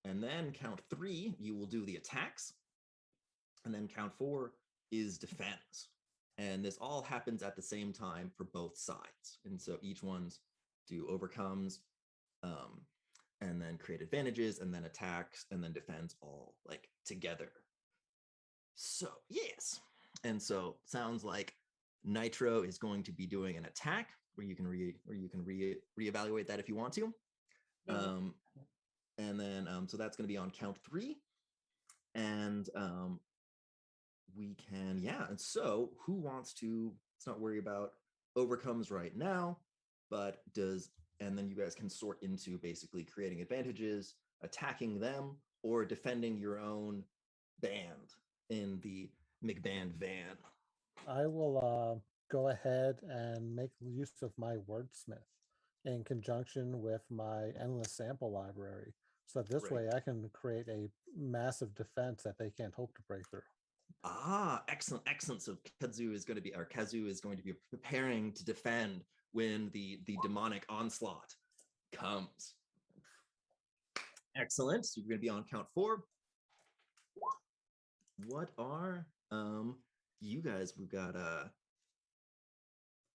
And then count 3, you will do the attacks. And then count 4 is defense. And this all happens at the same time for both sides. And so each one's do overcomes, and then create advantages, and then attacks, and then defense all like together. So yes. And so sounds like Nitro is going to be doing an attack where you can reevaluate that if you want to. And then so that's going to be on count 3, and we can and so who wants to, let's not worry about overcomes right now, but and then you guys can sort into basically creating advantages, attacking them, or defending your own band in the McBand van. I will go ahead and make use of my wordsmith in conjunction with my endless sample library. So this Great. way I can create a massive defense that they can't hope to break through. Excellent. So Kazu is going to be preparing to defend when the demonic onslaught comes. Excellent. So you're going to be on count 4. What are you guys? We've got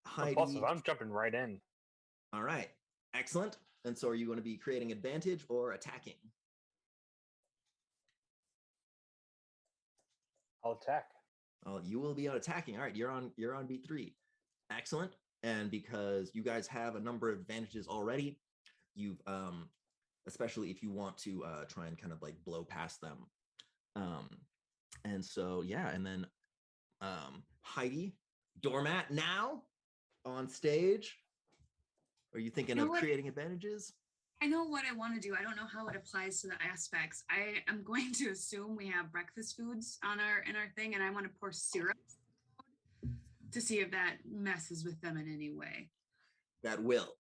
Heidi. I'm jumping right in. All right. Excellent. And so are you going to be creating advantage or attacking? I'll attack. You will be on attacking. All right, you're on beat 3. Excellent. And because you guys have a number of advantages already, you've especially if you want to try and kind of like blow past them. And so yeah, and then Heidi, doormat now on stage. Are you thinking of creating advantages? I know what I want to do. I don't know how it applies to the aspects. I am going to assume we have breakfast foods on our thing, and I want to pour syrup to see if that messes with them in any way. That will.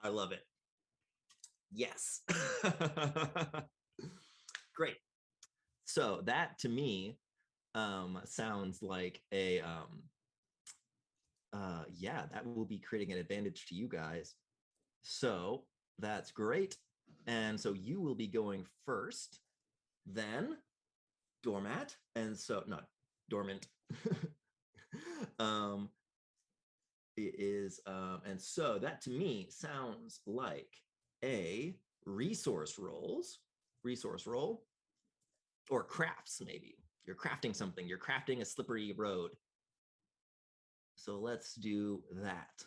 I love it. Yes. Great. So that to me sounds like a yeah, that will be creating an advantage to you guys. So that's great. And so you will be going first, then doormat, and so not dormant. It is and so that to me sounds like a resource roll, or crafts. Maybe you're crafting something, you're crafting a slippery road. So let's do that.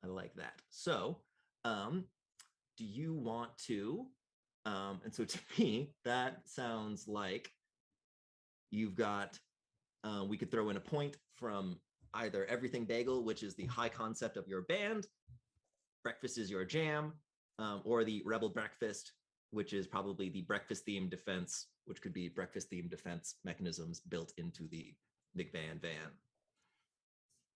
I like that. So do you want to and so to me that sounds like you've got we could throw in a point from either Everything Bagel, which is the high concept of your band, Breakfast is Your Jam, or the Rebel Breakfast, which is probably the breakfast themed defense, which could be breakfast themed defense mechanisms built into the big van.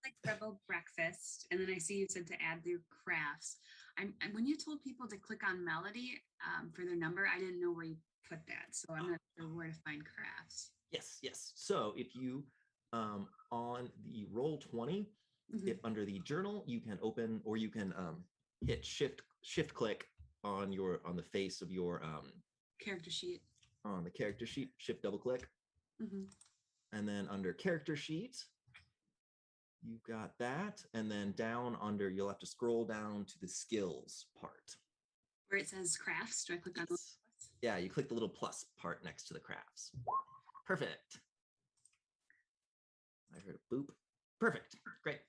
Like Rebel Breakfast, and then I see you said to add their crafts. When you told people to click on Melody for their number, I didn't know where you put that, so I'm not sure where to find crafts. Yes. So if you on the Roll20, if under the journal, you can open, or you can hit shift click on the face of your character sheet. On the character sheet, shift double click, and then under character sheet, you've got that, and then down under, you'll have to scroll down to the skills part where it says crafts. Do I click on those? Yeah, you click the little plus part next to the crafts. Perfect. I heard a boop. Perfect. Great.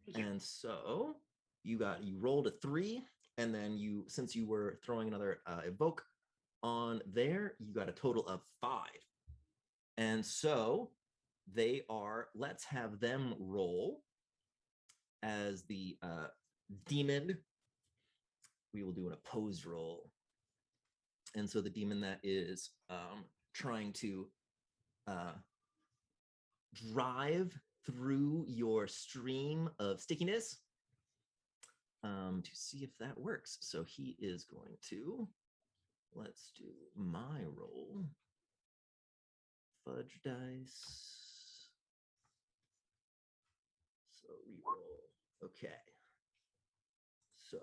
Nice. And so you rolled a 3, and then since you were throwing another evoke on there, you got a total of 5. And so let's have them roll as the demon. We will do an opposed roll. And so the demon that is trying to drive through your stream of stickiness to see if that works. So he is going to, let's do my roll. Fudge dice. So reroll. Okay. So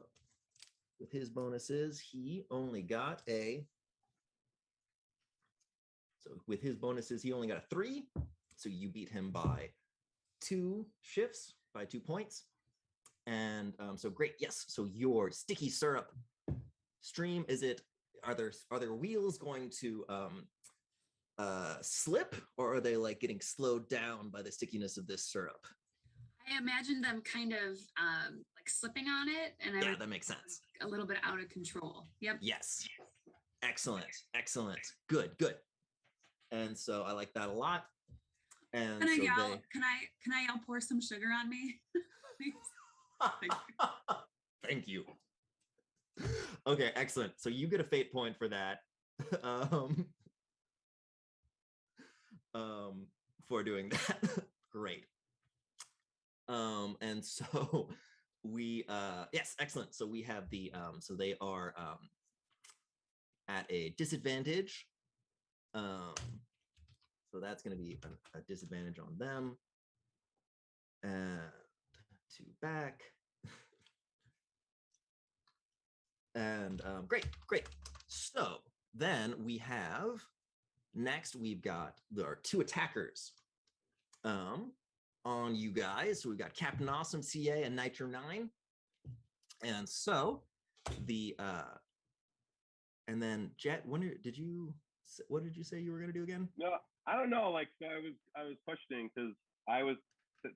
with his bonuses, he only got a 3. So you beat him by 2 shifts, by 2 points. And so great. Yes. So your sticky syrup stream, are there wheels going to slip, or are they like getting slowed down by the stickiness of this syrup? I imagine them kind of like slipping on it, and yeah, that makes sense. A little bit out of control. Yep. Yes. Excellent. Good. And so I like that a lot. And can I yell pour some sugar on me? Thank you. Okay, excellent. So you get a fate point for that. For doing that. Great. And so we yes, excellent. So we have the so they are at a disadvantage. So that's going to be a disadvantage on them. And 2 back. And great. So then we have next we've got our 2 attackers on you guys. So we've got Captain Awesome CA and Nitro 9. And so the and then Jet, what did you say you were going to do again? No, I don't know. Like, so I was questioning because I was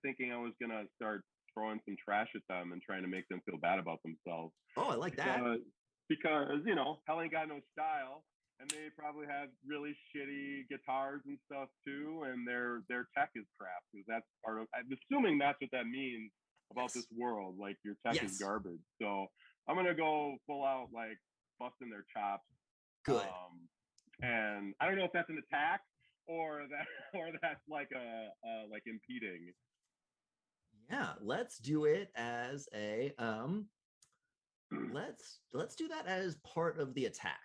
thinking I was going to start throwing some trash at them and trying to make them feel bad about themselves. Oh, I like that. because hell ain't got no style, and they probably have really shitty guitars and stuff too, and their tech is crap because that's part of. I'm assuming that's what that means about this world. Like your tech is garbage. So I'm gonna go full out like busting their chops. Good. And I don't know if that's an attack or that's like like impeding. Yeah, let's do it as a let's do that as part of the attack.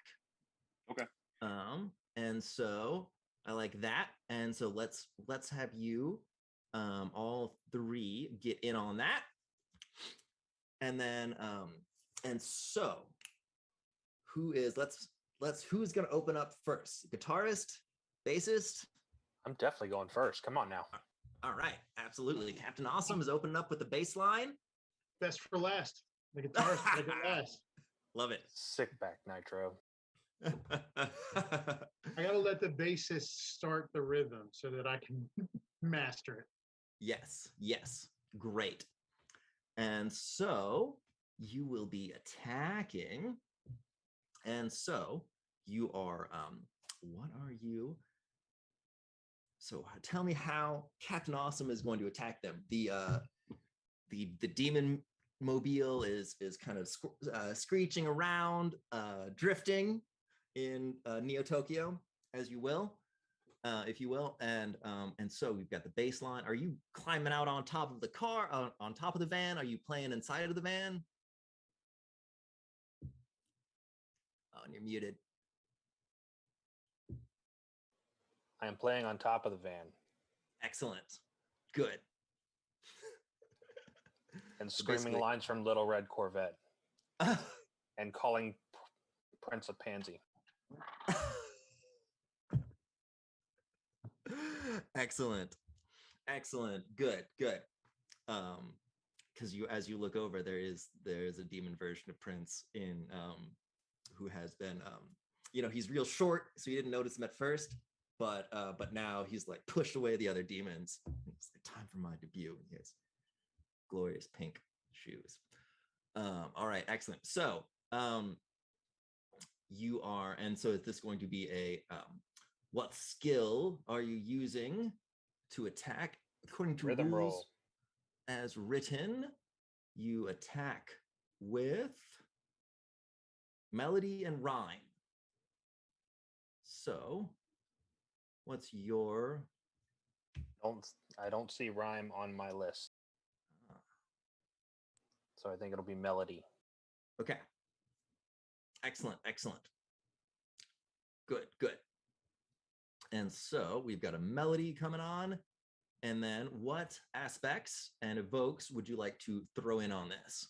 Okay. And so I like that. And so let's have you all three get in on that. And then and so who's gonna open up first? Guitarist, bassist? I'm definitely going first. Come on now. All right, absolutely. Captain Awesome is opening up with the bass line. Best for last. The guitarist like it last. Love it. Sick back Nitro. I gotta let the bassist start the rhythm so that I can master it. Yes. Great. And so you will be attacking. And so you are, what are you? So tell me how Captain Awesome is going to attack them. The demon mobile is kind of screeching around, drifting in Neo Tokyo, as you will, if you will, and so we've got the bass line. Are you climbing out on top of the car, on top of the van? Are you playing inside of the van? Oh, and you're muted. I am playing on top of the van. Excellent. Good. And screaming lines from Little Red Corvette. And calling Prince a pansy. Excellent. Good. Because as you look over, there's a demon version of Prince in who has been he's real short, so you didn't notice him at first, but now he's like pushed away the other demons. It's like, time for my debut. He has glorious pink shoes. All right, excellent. So you are, and so is this going to be a what skill are you using to attack? According to Rhythm rules roll. as written, you attack with melody and rhyme. So what's your... I don't see rhyme on my list. So I think it'll be melody. Okay. Excellent. Good. And so we've got a melody coming on. And then what aspects and evokes would you like to throw in on this?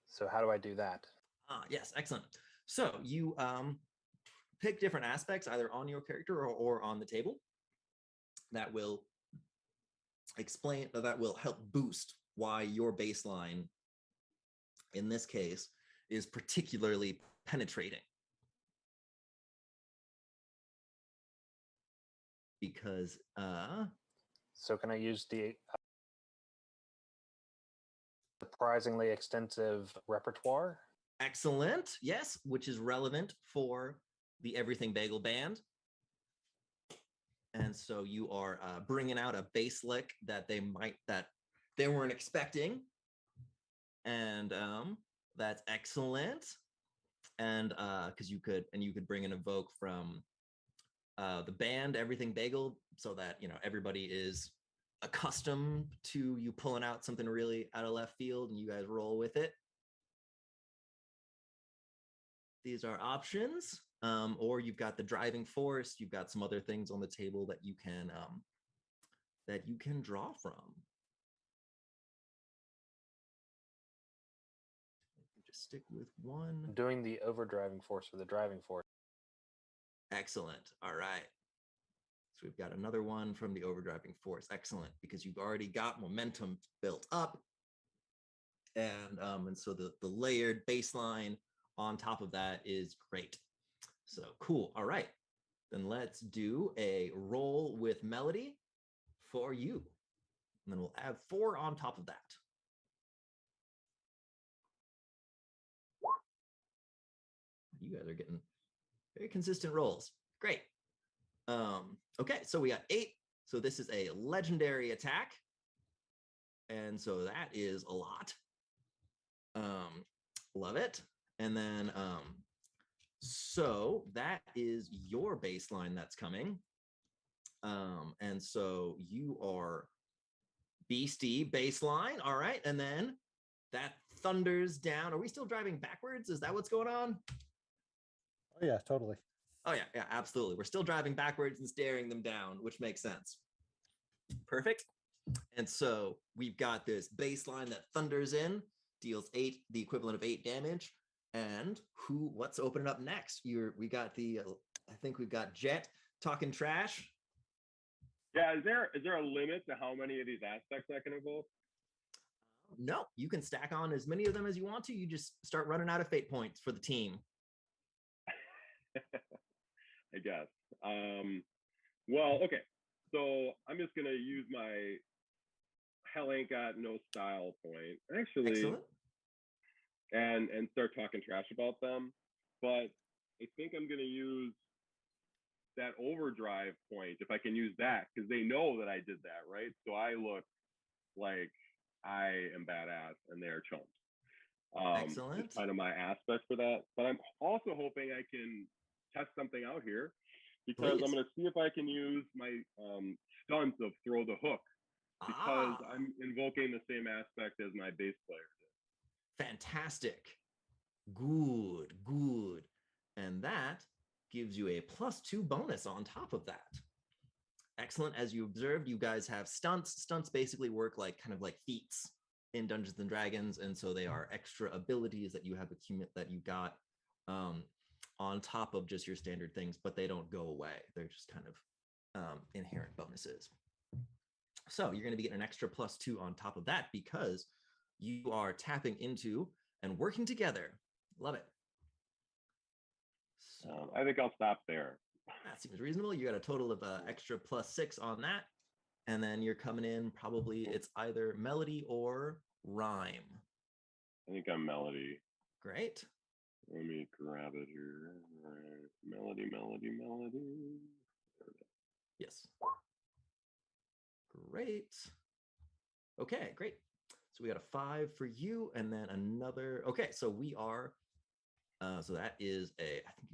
So how do I do that? Yes, excellent. So you pick different aspects either on your character or on the table that will explain, that will help boost why your baseline in this case is particularly penetrating. Because so can I use the surprisingly extensive repertoire? Excellent. Yes, which is relevant for the Everything Bagel Band. And so you are bringing out a bass lick that they weren't expecting. And that's excellent. And because you could bring an evoke from the band Everything Bagel, so that everybody is accustomed to you pulling out something really out of left field and you guys roll with it. These are options, or you've got the driving force. You've got some other things on the table that you can draw from. Just stick with one. I'm doing the overdriving force for the driving force. Excellent. All right. So we've got another one from the overdriving force. Excellent, because you've already got momentum built up, and so the layered bass line on top of that is great. So cool. All right, then let's do a roll with melody for you. And then we'll add 4 on top of that. You guys are getting very consistent rolls. Great. Okay, so we got 8. So this is a legendary attack. And so that is a lot. Love it. And then, so that is your baseline that's coming. And so you are beastie baseline. All right. And then that thunders down. Are we still driving backwards? Is that what's going on? Oh yeah, totally. Oh yeah, absolutely. We're still driving backwards and staring them down, which makes sense. Perfect. And so we've got this baseline that thunders in, deals 8, the equivalent of 8 damage. And what's opening up next? We got I think we've got Jet talking trash. Yeah, is there a limit to how many of these aspects I can evoke? No, you can stack on as many of them as you want to. You just start running out of fate points for the team. I guess. Well, okay. So I'm just gonna use my hell ain't got no style point, actually. Excellent. And start talking trash about them. But I think I'm gonna use that overdrive point if I can use that, because they know that I did that, right? So I look like I am badass and they're chumps. Excellent. It's kind of my aspect for that. But I'm also hoping I can test something out here, because Please. I'm going to see if I can use my stunts of throw the hook, because I'm invoking the same aspect as my bass player did. Fantastic. Good, good. And that gives you a +2 bonus on top of that. Excellent. As you observed, you guys have stunts. Stunts basically work like kind of like feats in Dungeons and Dragons, and so they are extra abilities that you have that you got on top of just your standard things, but they don't go away. They're just kind of inherent bonuses. So you're going to be getting an extra +2 on top of that because you are tapping into and working together. Love it. So I think I'll stop there. that seems reasonable. You got a total of extra +6 on that. And then you're coming in, probably it's either melody or rhyme. I think I'm melody. Great. Let me grab it here. All right. Melody. Yes. Great. Okay, great. So we got a 5 for you, and then another. Okay, so we are. So that is I think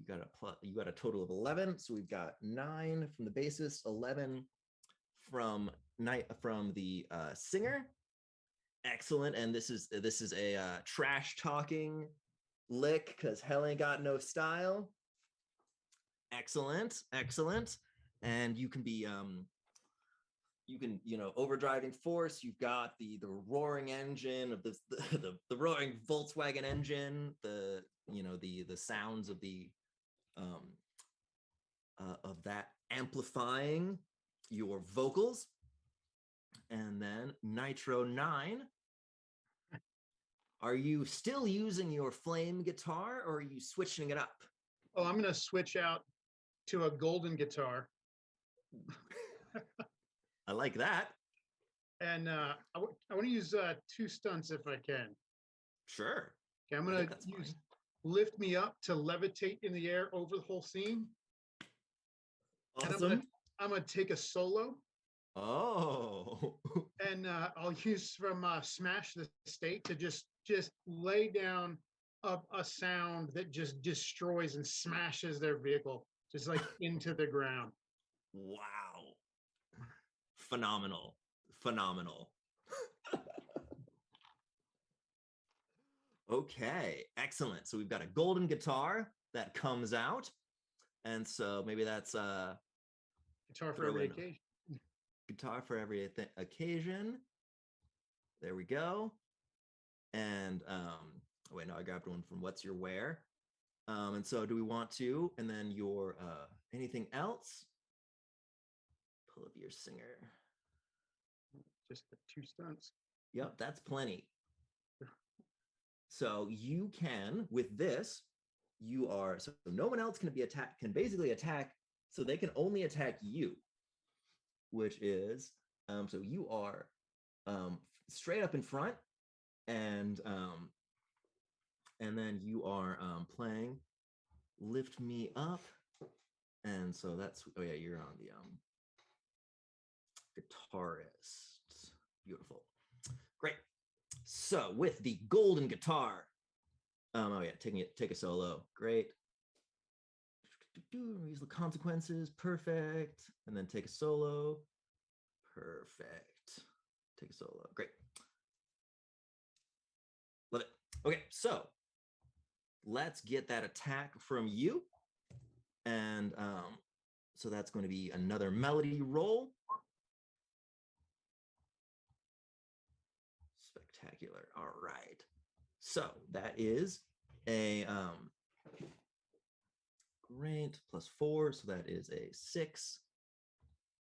you got a total of 11. So we've got 9 from the bassist, 11 from the singer. Excellent. And this is a trash talking lick because hell ain't got no style. Excellent. And you can be overdriving force. You've got the roaring engine of the roaring Volkswagen engine, the sounds of of that amplifying your vocals. And then Nitro 9. Are you still using your flame guitar, or are you switching it up? Oh, I'm going to switch out to a golden guitar. I like that. And I want to use 2 stunts if I can. Sure. Okay, I'm going to use lift me up to levitate in the air over the whole scene. Awesome. And I'm going to take a solo. Oh. And I'll use from Smash the State to just lay down a sound that just destroys and smashes their vehicle, just like into the ground. Wow. Phenomenal. Okay, excellent. So we've got a golden guitar that comes out. And so maybe that's guitar for every occasion. Guitar for every occasion. There we go. And wait, no, I grabbed one from What's Your Wear. And so do we want to, and then your anything else? Pull up your singer. Just the 2 stunts. Yep, that's plenty. So you can, with this, so no one else can basically attack, so they can only attack you, which is, so you are straight up in front, and then you are playing Lift Me Up. And so that's, oh yeah, you're on the guitarist. Beautiful. Great. So with the golden guitar, oh yeah, take a solo. Great. Use the consequences. Perfect. And then take a solo. Perfect. Take a solo. Great. Love it. Okay, so let's get that attack from you. And so that's going to be another melody roll. Spectacular. All right. So that is a great +4. So that is a 6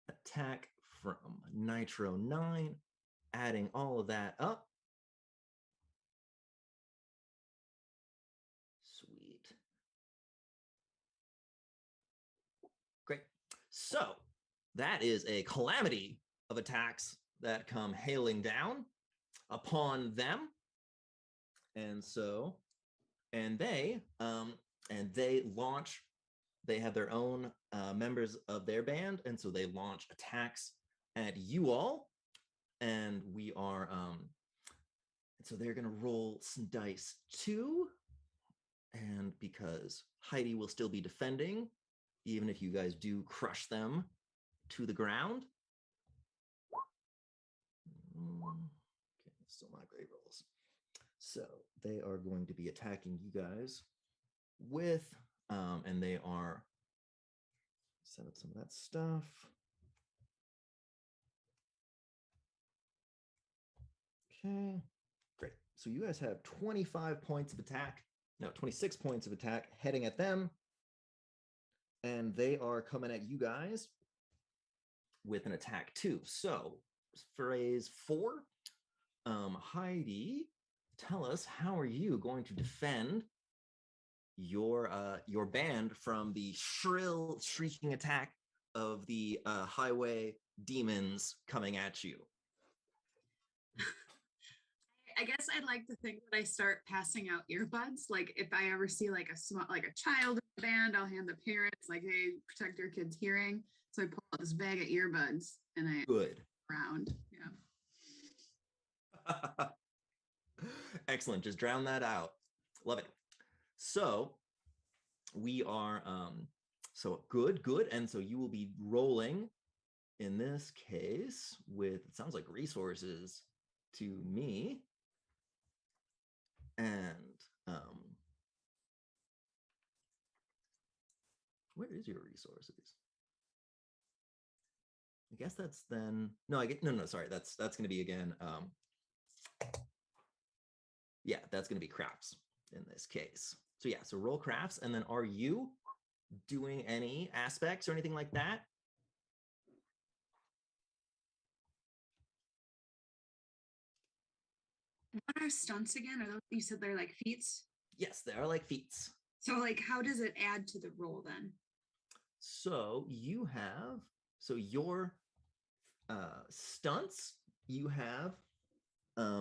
attack from Nitro 9. Adding all of that up. Sweet. Great. So that is a calamity of attacks that come hailing down upon them. And so, and they launch, they have their own members of their band, and so they launch attacks at you all. And we are, so they're gonna roll some dice too. And because Heidi will still be defending, even if you guys do crush them to the ground. Okay, still not great rolls. So they are going to be attacking you guys with, and they are, set up some of that stuff. Okay, great. So you guys have 25 points of attack. No, 26 points of attack heading at them. And they are coming at you guys with an attack too. So phrase 4, Heidi, tell us, how are you going to defend your band from the shrill, shrieking attack of the highway demons coming at you? I guess I'd like to think that I start passing out earbuds. Like if I ever see like a child in the band, I'll hand the parents like, hey, protect your kid's hearing. So I pull out this bag of earbuds and I Good. Around. Yeah. Excellent. Just drown that out. Love it. So we are so good. And so you will be rolling in this case with, it sounds like, resources to me. And where is your resources? I guess that's then, no, sorry, that's going to be again, yeah, that's going to be crafts in this case. So yeah, so roll crafts. And then are you doing any aspects or anything like that? What are stunts again? Are those, you said they're like feats? Yes, they are like feats. So like, how does it add to the roll then? So you have, so your stunts, you have,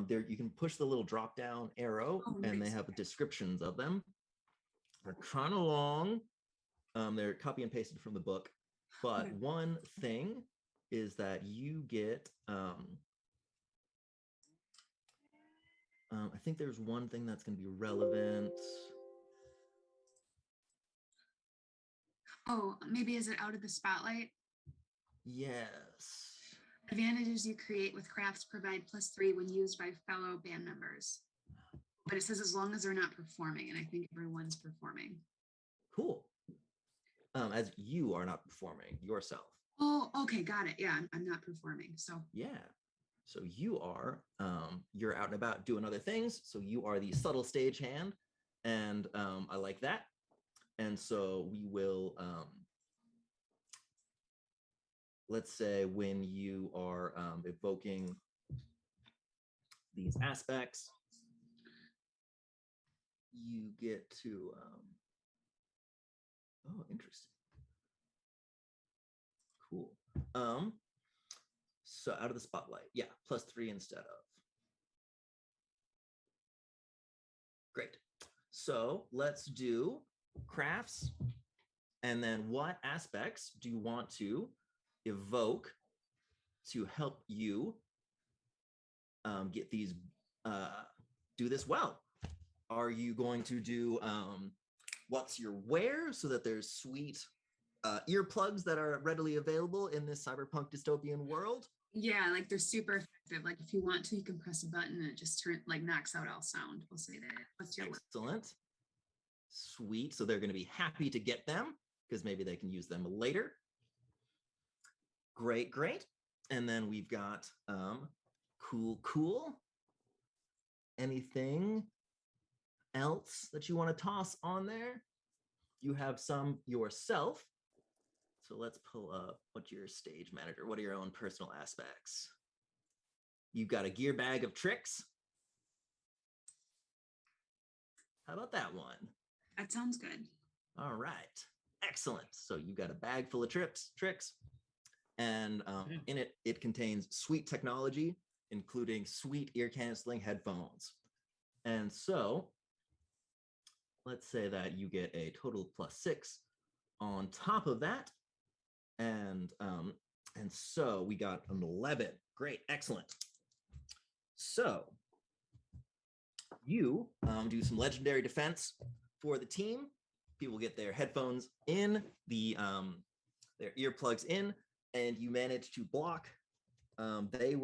there you can push the little drop down arrow, and they have descriptions of them. They're kind of long. They're copy and pasted from the book. But one thing is that you get, I think there's one thing that's going to be relevant. Oh, maybe is it out of the spotlight? Yes. Advantages you create with crafts provide +3 when used by fellow band members. But it says as long as they're not performing, and I think everyone's performing. Cool. As you are not performing yourself. Oh, okay, got it. Yeah, I'm not performing. So yeah. So you are, you're out and about doing other things. So you are the subtle stagehand, and I like that. And so we will, let's say when you are evoking these aspects, you get to, oh, interesting. Cool. So out of the spotlight, yeah, +3 instead of. Great. So let's do crafts. And then what aspects do you want to evoke to help you get these, do this well? Are you going to do what's your wear so that there's sweet earplugs that are readily available in this cyberpunk dystopian world? Yeah, like they're super effective. Like if you want to, you can press a button and it just knocks out all sound. We'll say that. What's your Excellent. Sweet. So they're going to be happy to get them because maybe they can use them later. Great, great. And then we've got cool. Anything else that you want to toss on there? You have some yourself. So let's pull up what's your stage manager. What are your own personal aspects? You've got a gear bag of tricks. How about that one? That sounds good. All right, excellent. So you got a bag full of tricks, and in it contains sweet technology, including sweet ear canceling headphones. And so let's say that you get a total +6 on top of that. And so we got an 11. Great, excellent. So you do some legendary defense for the team. People get their headphones in, their earplugs in, and you manage to block. They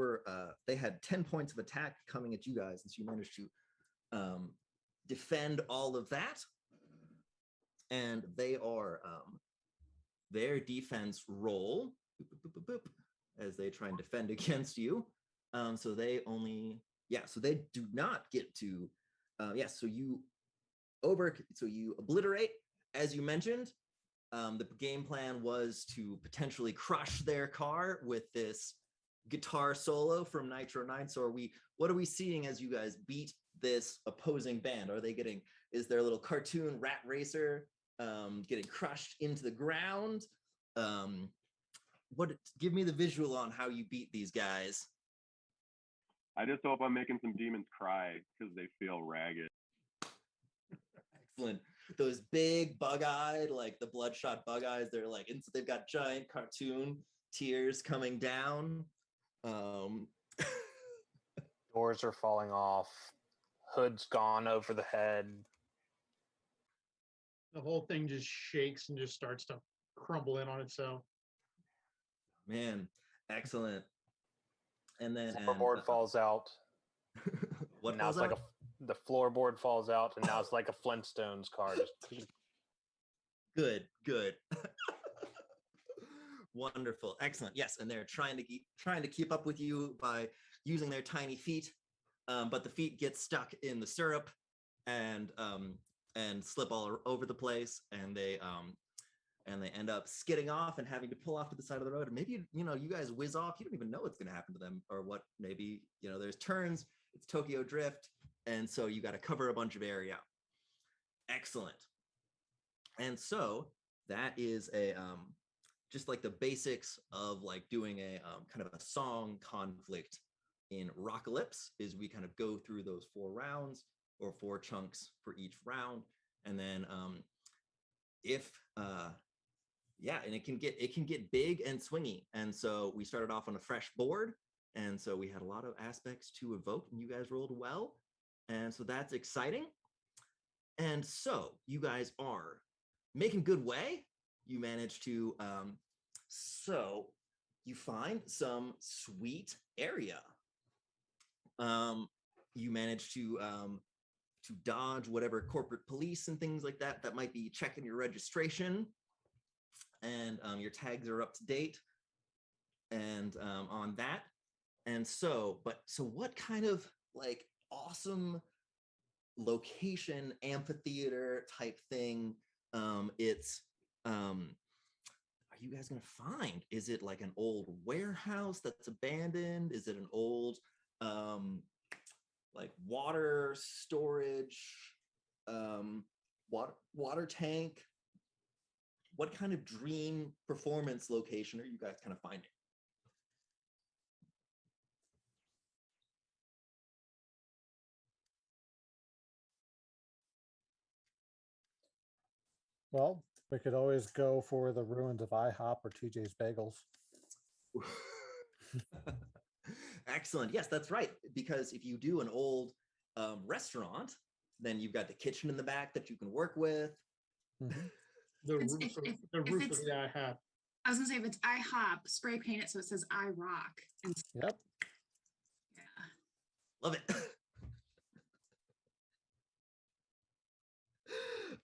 had 10 points of attack coming at you guys, and so you managed to defend all of that. And they are their defense roll as they try and defend against you. So they only, so they do not get to, so you obliterate, as you mentioned. The game plan was to potentially crush their car with this guitar solo from Nitro 9. So what are we seeing as you guys beat this opposing band? Is there a little cartoon rat racer getting crushed into the ground? Give me the visual on how you beat these guys. I just hope I'm making some demons cry because they feel ragged. Excellent. Those big bug-eyed, like the bloodshot bug eyes, they've got giant cartoon tears coming down. Doors are falling off. Hood's gone over the head. The whole thing just shakes and just starts to crumble in on itself. Man, excellent. And then Floorboard falls out. What now falls it's out? like the floorboard falls out, and now it's like a Flintstones car. Just Good. Wonderful, excellent. Yes, and they're trying to keep up with you by using their tiny feet, but the feet get stuck in the syrup and slip all over the place, and they end up skidding off and having to pull off to the side of the road. And maybe you guys whiz off. You don't even know what's going to happen to them or what. Maybe there's turns. It's Tokyo Drift, and so you got to cover a bunch of area. Excellent. And so that is just like the basics of like doing a kind of a song conflict in Rockalypse. Is we kind of go through those 4 rounds or 4 chunks for each round, and then and it can get big and swingy. And so we started off on a fresh board, and so we had a lot of aspects to evoke, and you guys rolled well, and so that's exciting. And so you guys are making good way. You manage to so you find some sweet area. You manage to dodge whatever corporate police and things like that might be checking your registration, and your tags are up to date and on that. And so what kind of like awesome location amphitheater type thing are you guys gonna find? Is it like an old warehouse that's abandoned? Is it an old like water storage, water tank? What kind of dream performance location are you guys kind of finding? Well, we could always go for the ruins of IHOP or TJ's Bagels. Excellent. Yes, that's right. Because if you do an old restaurant, then you've got the kitchen in the back that you can work with. Mhm. The It's- roof, if- the if roof it's- of the IHOP. I was gonna say if it's IHOP, spray paint it so it says I rock. And Yep. yeah. Love it.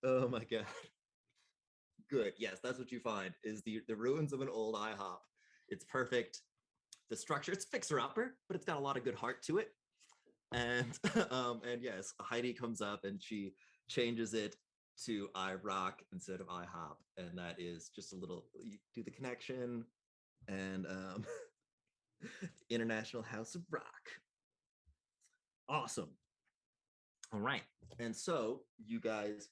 Oh my god. Good. Yes, that's what you find is the ruins of an old IHOP. It's perfect. The structure, it's fixer-upper, but it's got a lot of good heart to it. And and yes, Heidi comes up and she changes it to I rock instead of IHOP. And that is just a little, you do the connection and International House of Rock. Awesome. All right. And so you guys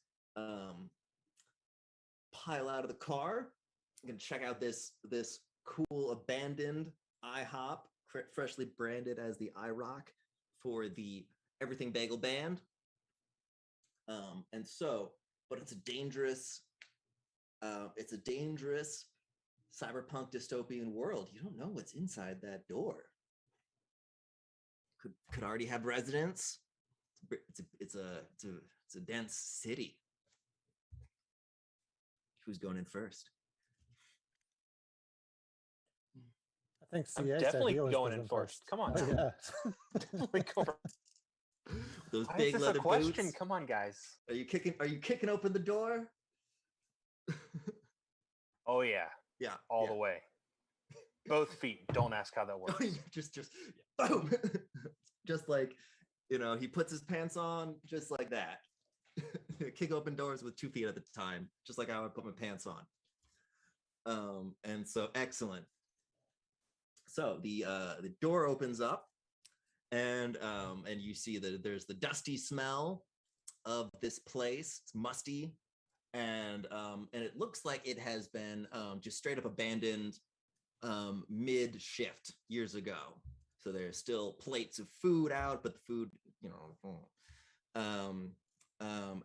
pile out of the car. I'm gonna check out this cool abandoned IHOP, freshly branded as the iRock for the Everything Bagel Band. And so, but it's a dangerous cyberpunk dystopian world. You don't know what's inside that door. Could already have residents. It's a dense city. Who's going in first? I think I'm CA said definitely he always going goes in first. Come on. Oh, now. yeah. Definitely go for- Those Why is big this a leather question? boots. Come on, guys. Are you kicking open the door? Oh yeah, Yeah. all yeah. the way. Both feet. Don't ask how that works. just boom. Just like, he puts his pants on just like that. Kick open doors with 2 feet at the time, just like I would put my pants on. And so excellent. So the door opens up and you see that there's the dusty smell of this place. It's musty, and it looks like it has been just straight up abandoned mid shift years ago. So there's still plates of food out, but the food,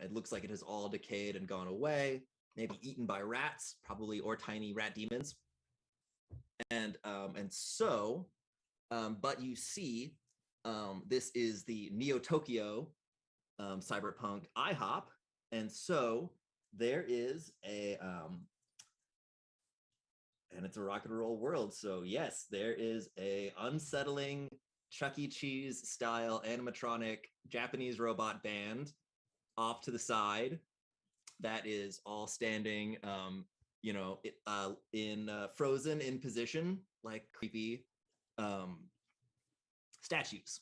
it looks like it has all decayed and gone away, maybe eaten by rats, probably, or tiny rat demons. And so, but you see, this is the Neo Tokyo cyberpunk IHOP, and so there is and it's a rock and roll world. So yes, there is a unsettling Chuck E. Cheese style animatronic Japanese robot band off to the side that is all standing, in frozen in position like creepy statues.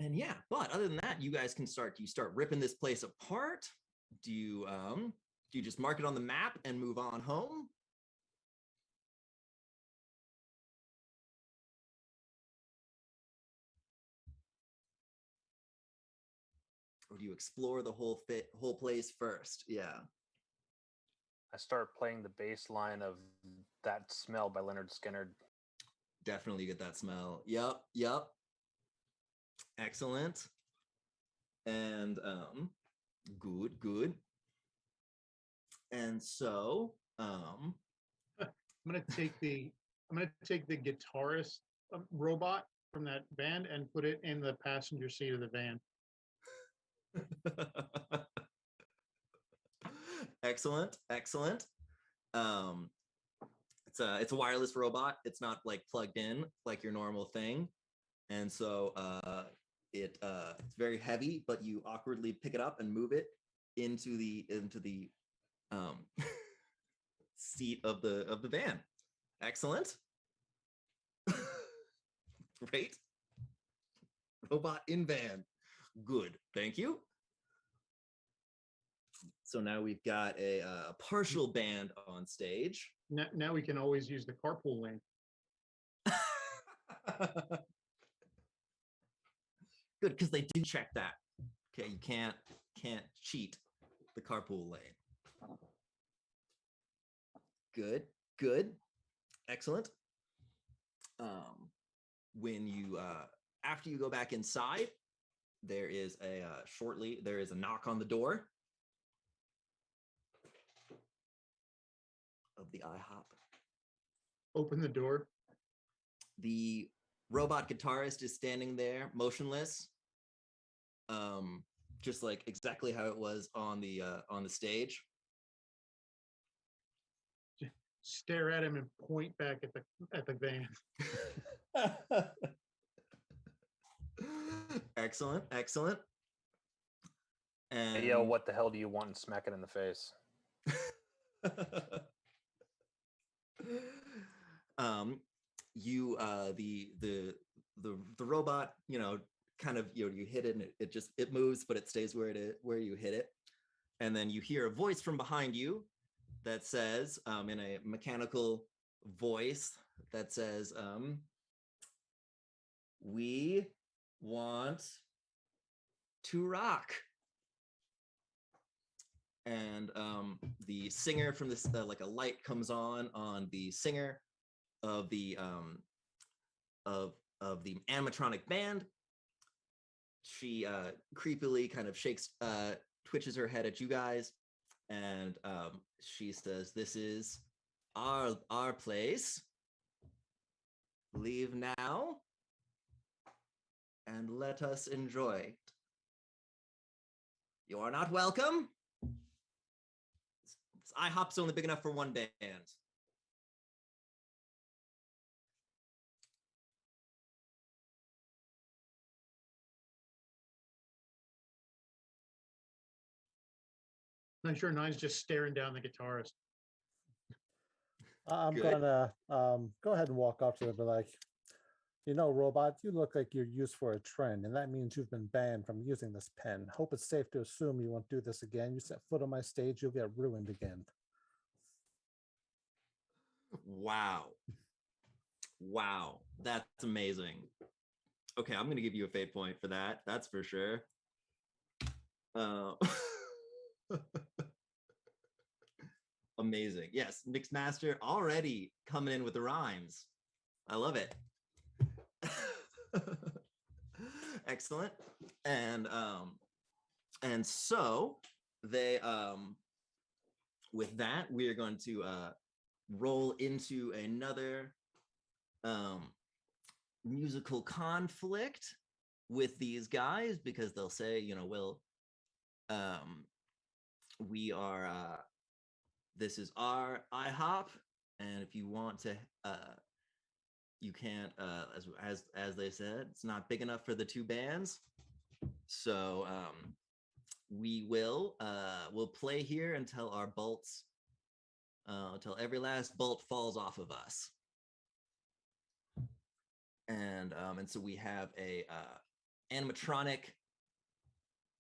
And yeah, but other than that, you guys can start ripping this place apart? Do you just mark it on the map and move on home? Or do you explore the whole place first? Yeah. I start playing the bass line of That Smell by Leonard Skinner. Definitely get that smell. Yep. Excellent. And good. And so I'm gonna take the guitarist robot from that band and put it in the passenger seat of the van. Excellent. It's a wireless robot. It's not like plugged in like your normal thing, and so it's very heavy. But you awkwardly pick it up and move it into the seat of the van. Excellent. Great. Robot in van. Good. Thank you. So now we've got a partial band on stage. Now we can always use the carpool lane. Good, because they do check that. Okay, you can't cheat the carpool lane. Good. Excellent. When you after you go back inside, there is a there is a knock on the door of the IHOP. Open the door. The robot guitarist is standing there, motionless, just like exactly how it was on the stage. Stare at him and point back at the van. Excellent, excellent. And I yell, "What the hell do you want?" and smack it in the face. You the robot, kind of, you hit it and it moves, but it stays where you hit it. And then you hear a voice from behind you that says, in a mechanical voice that says, we want to rock. And the singer from this, like a light comes on the singer of the animatronic band. She creepily kind of twitches her head at you guys, and she says, "This is our place. Leave now, and let us enjoy it. You are not welcome. IHOP's only big enough for one band." I'm sure Nine's just staring down the guitarist. I'm Good. gonna go ahead and walk up to them and be like, robot, you look like you're used for a trend, and that means you've been banned from using this pen. Hope it's safe to assume you won't do this again. You set foot on my stage, you'll get ruined again. Wow. That's amazing. Okay, I'm gonna give you a fate point for that. That's for sure. Amazing. Yes, Mixmaster already coming in with the rhymes. I love it. Excellent. And so they with that, we are going to roll into another musical conflict with these guys, because they'll say, we are this is our IHOP, and if you want to you can't, as they said, it's not big enough for the two bands. So we'll play here until our bolts, until every last bolt falls off of us. And so we have a animatronic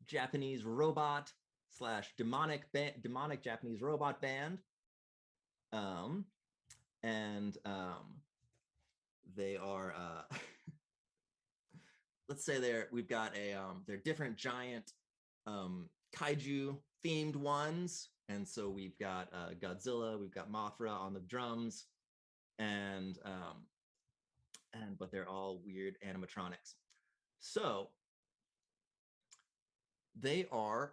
Japanese robot / demonic Japanese robot band. They are let's say we've got they're different giant kaiju themed ones. And so we've got Godzilla, we've got Mothra on the drums, but they're all weird animatronics. So they are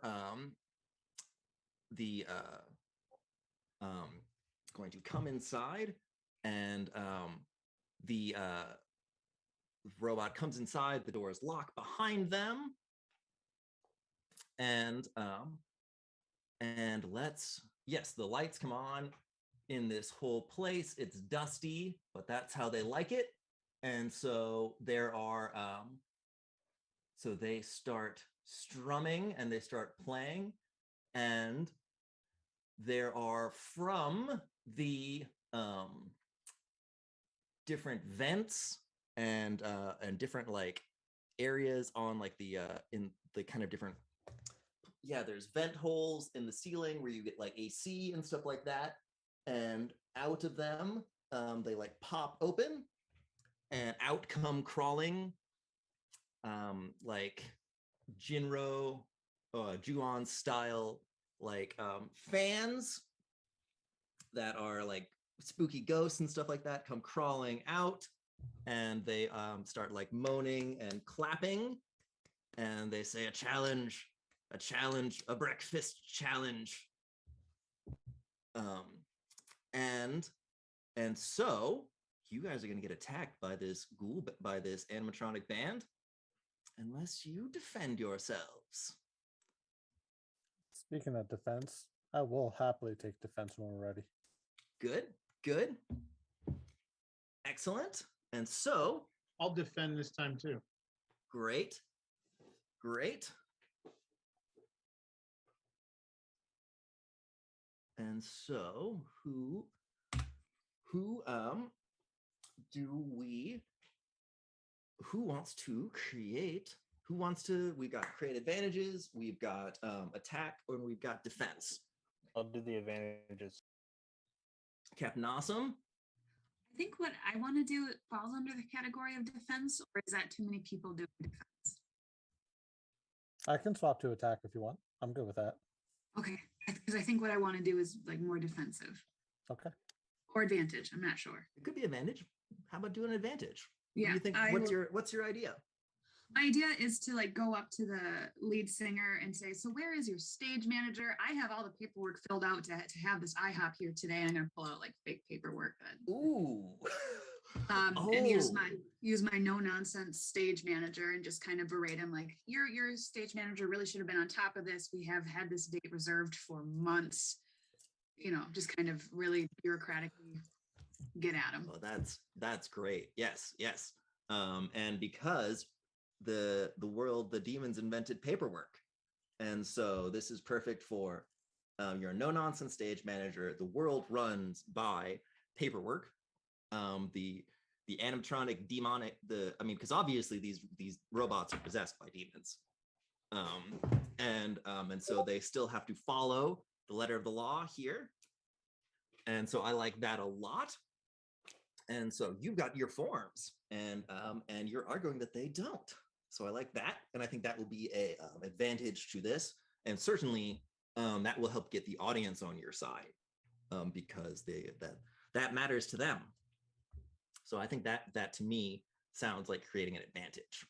going to come inside, and the robot comes inside, the door is locked behind them, and the lights come on in this whole place. It's dusty, but that's how they like it. And so there are so they start strumming and they start playing, and there are, from the different vents and different like areas on like the in the kind of different, there's vent holes in the ceiling where you get like AC and stuff like that, and out of them they like pop open, and out come crawling like Jinro Ju-on style like fans that are like spooky ghosts and stuff like that, come crawling out, and they start like moaning and clapping, and they say a challenge, a breakfast challenge. And so you guys are going to get attacked by this by this animatronic band, unless you defend yourselves. Speaking of defense, I will happily take defense when we're ready. Good. Excellent. And so I'll defend this time too. great. And so who we've got create advantages, we've got attack, and we've got defense. I'll do the advantages. Captain Awesome. I think what I want to do falls under the category of defense, or is that too many people doing defense? I can swap to attack if you want. I'm good with that. Okay, because I think what I want to do is like more defensive Okay. or advantage. I'm not sure. It could be advantage. How about doing advantage? Yeah, What do you think? What's your idea? My idea is to like go up to the lead singer and say, so where is your stage manager? I have all the paperwork filled out to have this IHOP here today. And I'm going to pull out like fake paperwork. Ooh. And use my no nonsense stage manager and just kind of berate him like your stage manager really should have been on top of this. We have had this date reserved for months, just kind of really bureaucratically get at him. Oh, that's great. Yes. And because the demons invented paperwork, and so this is perfect for your no nonsense stage manager. The world runs by paperwork. The animatronic demonic because obviously these robots are possessed by demons, and so they still have to follow the letter of the law here, and so I like that a lot. And so you've got your forms, and you're arguing that they don't. So I like that, and I think that will be a advantage to this, and certainly that will help get the audience on your side, because that matters to them. So I think that to me sounds like creating an advantage.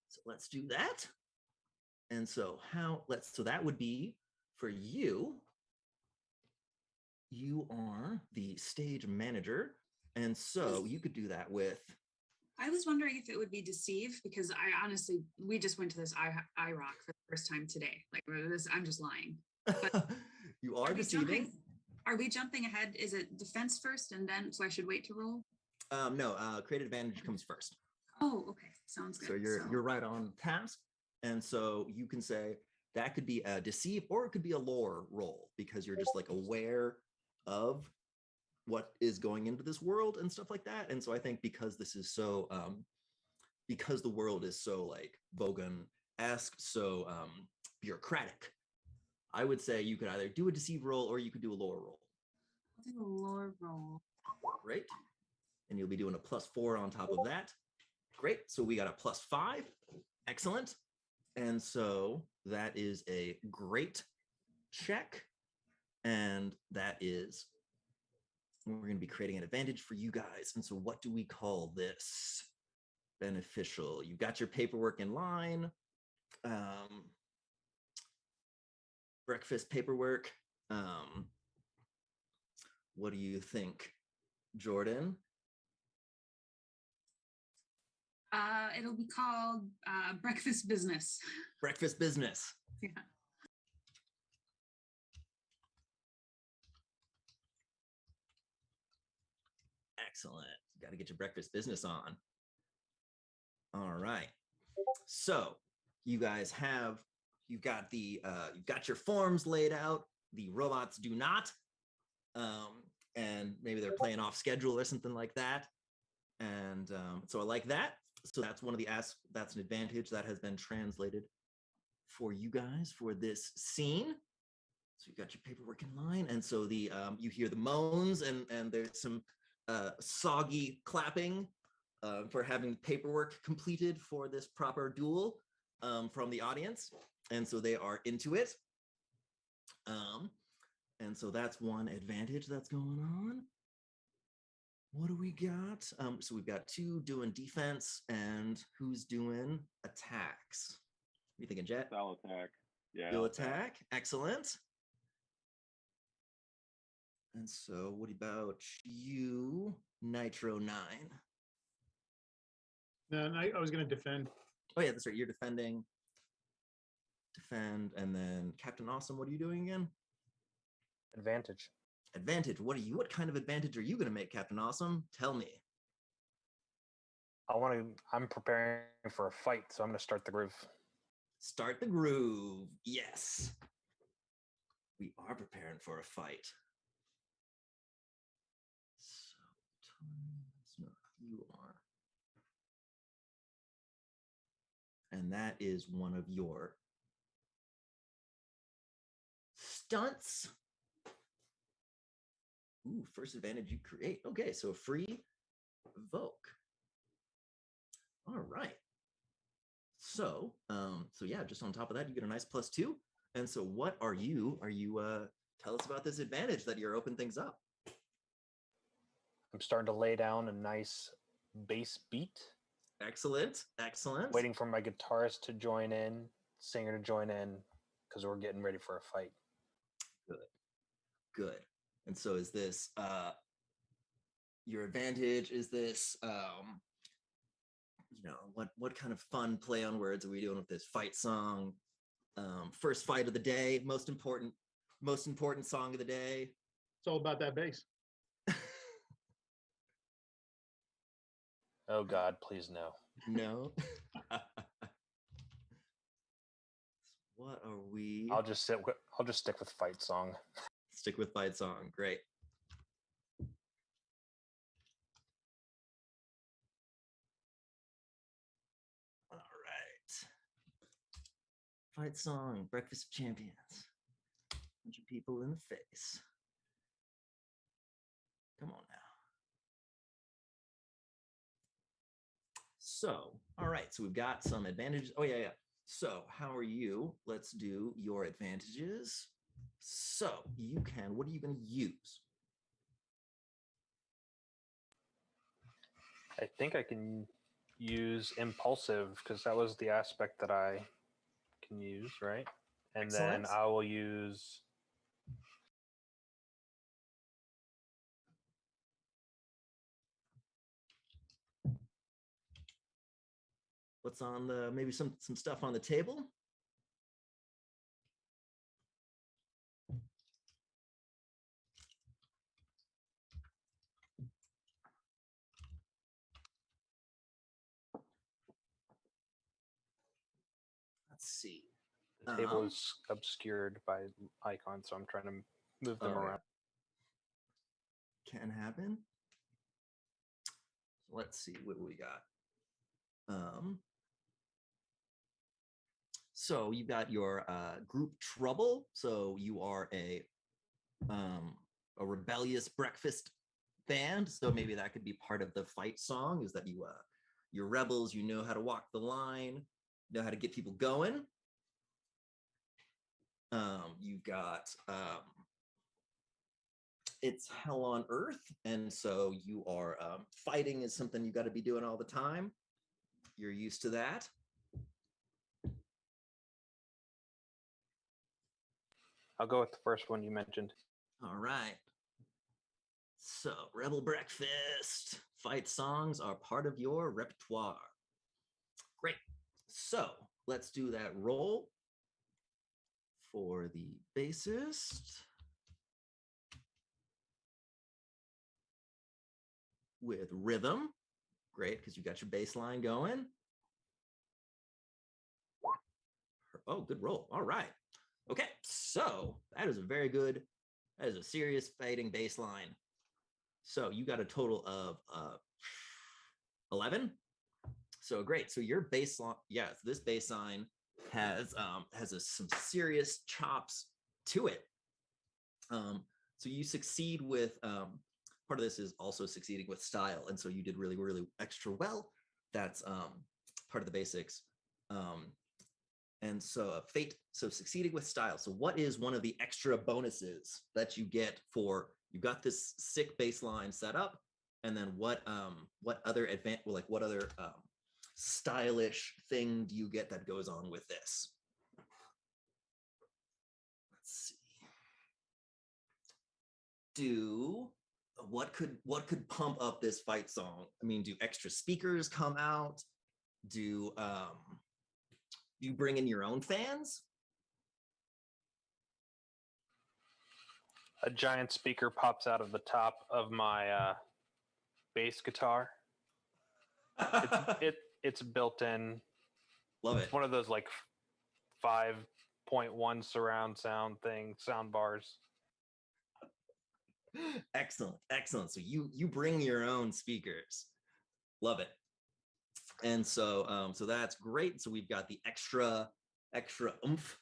So let's do that. And so so that would be for you. You are the stage manager, and so you could do that with. I was wondering if it would be deceive, because we just went to this IROC for the first time today. Like this, I'm just lying. But You are deceiving. Are we jumping ahead? Is it defense first and then, so I should wait to roll? No, create advantage comes first. Oh, okay. Sounds good. So you're right on task. And so you can say that could be a deceive, or it could be a lore roll, because you're just like aware of what is going into this world and stuff like that. And so I think because this is so because the world is so like Vogan-esque, so bureaucratic, I would say you could either do a deceive roll or you could do a lore roll. I'll do a lore roll. Great. And you'll be doing a +4 on top of that. Great. So we got a +5. Excellent. And so that is a great check. And that is, we're going to be creating an advantage for you guys. And so what do we call this? Beneficial. You've got your paperwork in line. Breakfast paperwork. What do you think, Jordan? It'll be called breakfast business. Breakfast business. Yeah. Excellent. You got to get your breakfast business on. All right. So you guys you've got your forms laid out. The robots do not. And maybe they're playing off schedule or something like that. And so I like that. So that's that's an advantage that has been translated for you guys for this scene. So you've got your paperwork in line. And so you hear the moans, and there's some soggy clapping for having paperwork completed for this proper duel from the audience. And so they are into it. And so that's one advantage that's going on. What do we got? So we've got 2 doing defense, and who's doing attacks? What are you thinking, Jet? I'll attack. Yeah. You'll I'll attack. Excellent. And so, what about you, Nitro 9? No, I was going to defend. Oh yeah, that's right. You're defending. Defend, and then Captain Awesome. What are you doing again? Advantage. Advantage. What are you? What kind of advantage are you going to make, Captain Awesome? Tell me. I'm preparing for a fight, so I'm going to start the groove. Start the groove. Yes. We are preparing for a fight. So, that's not who you are. And that is one of your stunts. Ooh, first advantage you create. Okay, so a free evoke. All right. So, yeah, just on top of that, you get a nice +2. And so what are you, tell us about this advantage that you're open things up. I'm starting to lay down a nice bass beat. Excellent, excellent. Waiting for my guitarist to join in, singer to join in, because we're getting ready for a fight. Good. And so is this, your advantage? Is this, what kind of fun play on words are we doing with this fight song? First fight of the day, most important song of the day. It's all about that bass. Oh God, please no. No. What are we? I'll just stick with fight song. Stick with fight song. Great. All right. Fight song, Breakfast of Champions. Bunch of people in the face. Come on now. So, all right. So we've got some advantages. Oh, yeah. So how are you? Let's do your advantages. So what are you going to use? I think I can use impulsive because that was the aspect that I can use, right? And Excellent. then I will use What's on the, maybe some stuff on the table? Let's see. the table is obscured by icons, so I'm trying to move them around. Can happen. So let's see what we got. So you've got your group trouble. So you are a rebellious breakfast band. So maybe that could be part of the fight song, is that you're rebels, you know how to walk the line, know how to get people going. You've got it's hell on earth, and so you are fighting is something you got to be doing all the time. You're used to that. I'll go with the first one you mentioned. All right. So, Rebel Breakfast fight songs are part of your repertoire. Great. So, let's do that roll for the bassist with rhythm. Great, because you got your bass line going. Oh, good roll. All right. Okay, so that is a serious fighting bass line. So you got a total of 11. So great. So your bass line, this bass line has some serious chops to it. So you succeed with part of this is also succeeding with style, and so you did really, really extra well. That's part of the basics. And so succeeding with style. So what is one of the extra bonuses that you get for, you've got this sick bass line set up, and then what other what other stylish thing do you get that goes on with this? Let's see. What could pump up this fight song? I mean, do extra speakers come out? Do you bring in your own fans? A giant speaker pops out of the top of my bass guitar. It's built in. Love it. It's one of those like 5.1 surround sound sound bars. Excellent. So you bring your own speakers. Love it. And so that's great. So we've got the extra oomph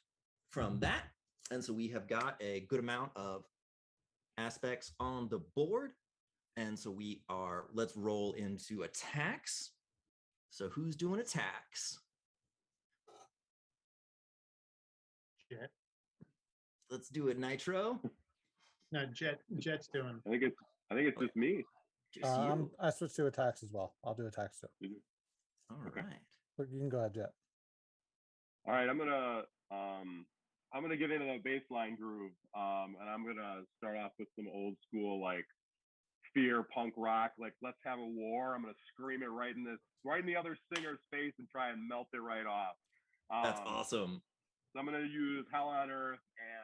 from that. And so we have got a good amount of aspects on the board. And so let's roll into attacks. So who's doing attacks? Jet. Let's do it, Nitro. No, Jet's doing. I think it's just me. Just you. I switched to attacks as well. I'll do attacks too. All Okay. right. But you can go ahead, Jet. All right, I'm gonna get into the baseline groove, and I'm gonna start off with some old school like fear punk rock, like let's have a war. I'm gonna scream it right in the other singer's face and try and melt it right off. That's awesome. So I'm gonna use Hell on Earth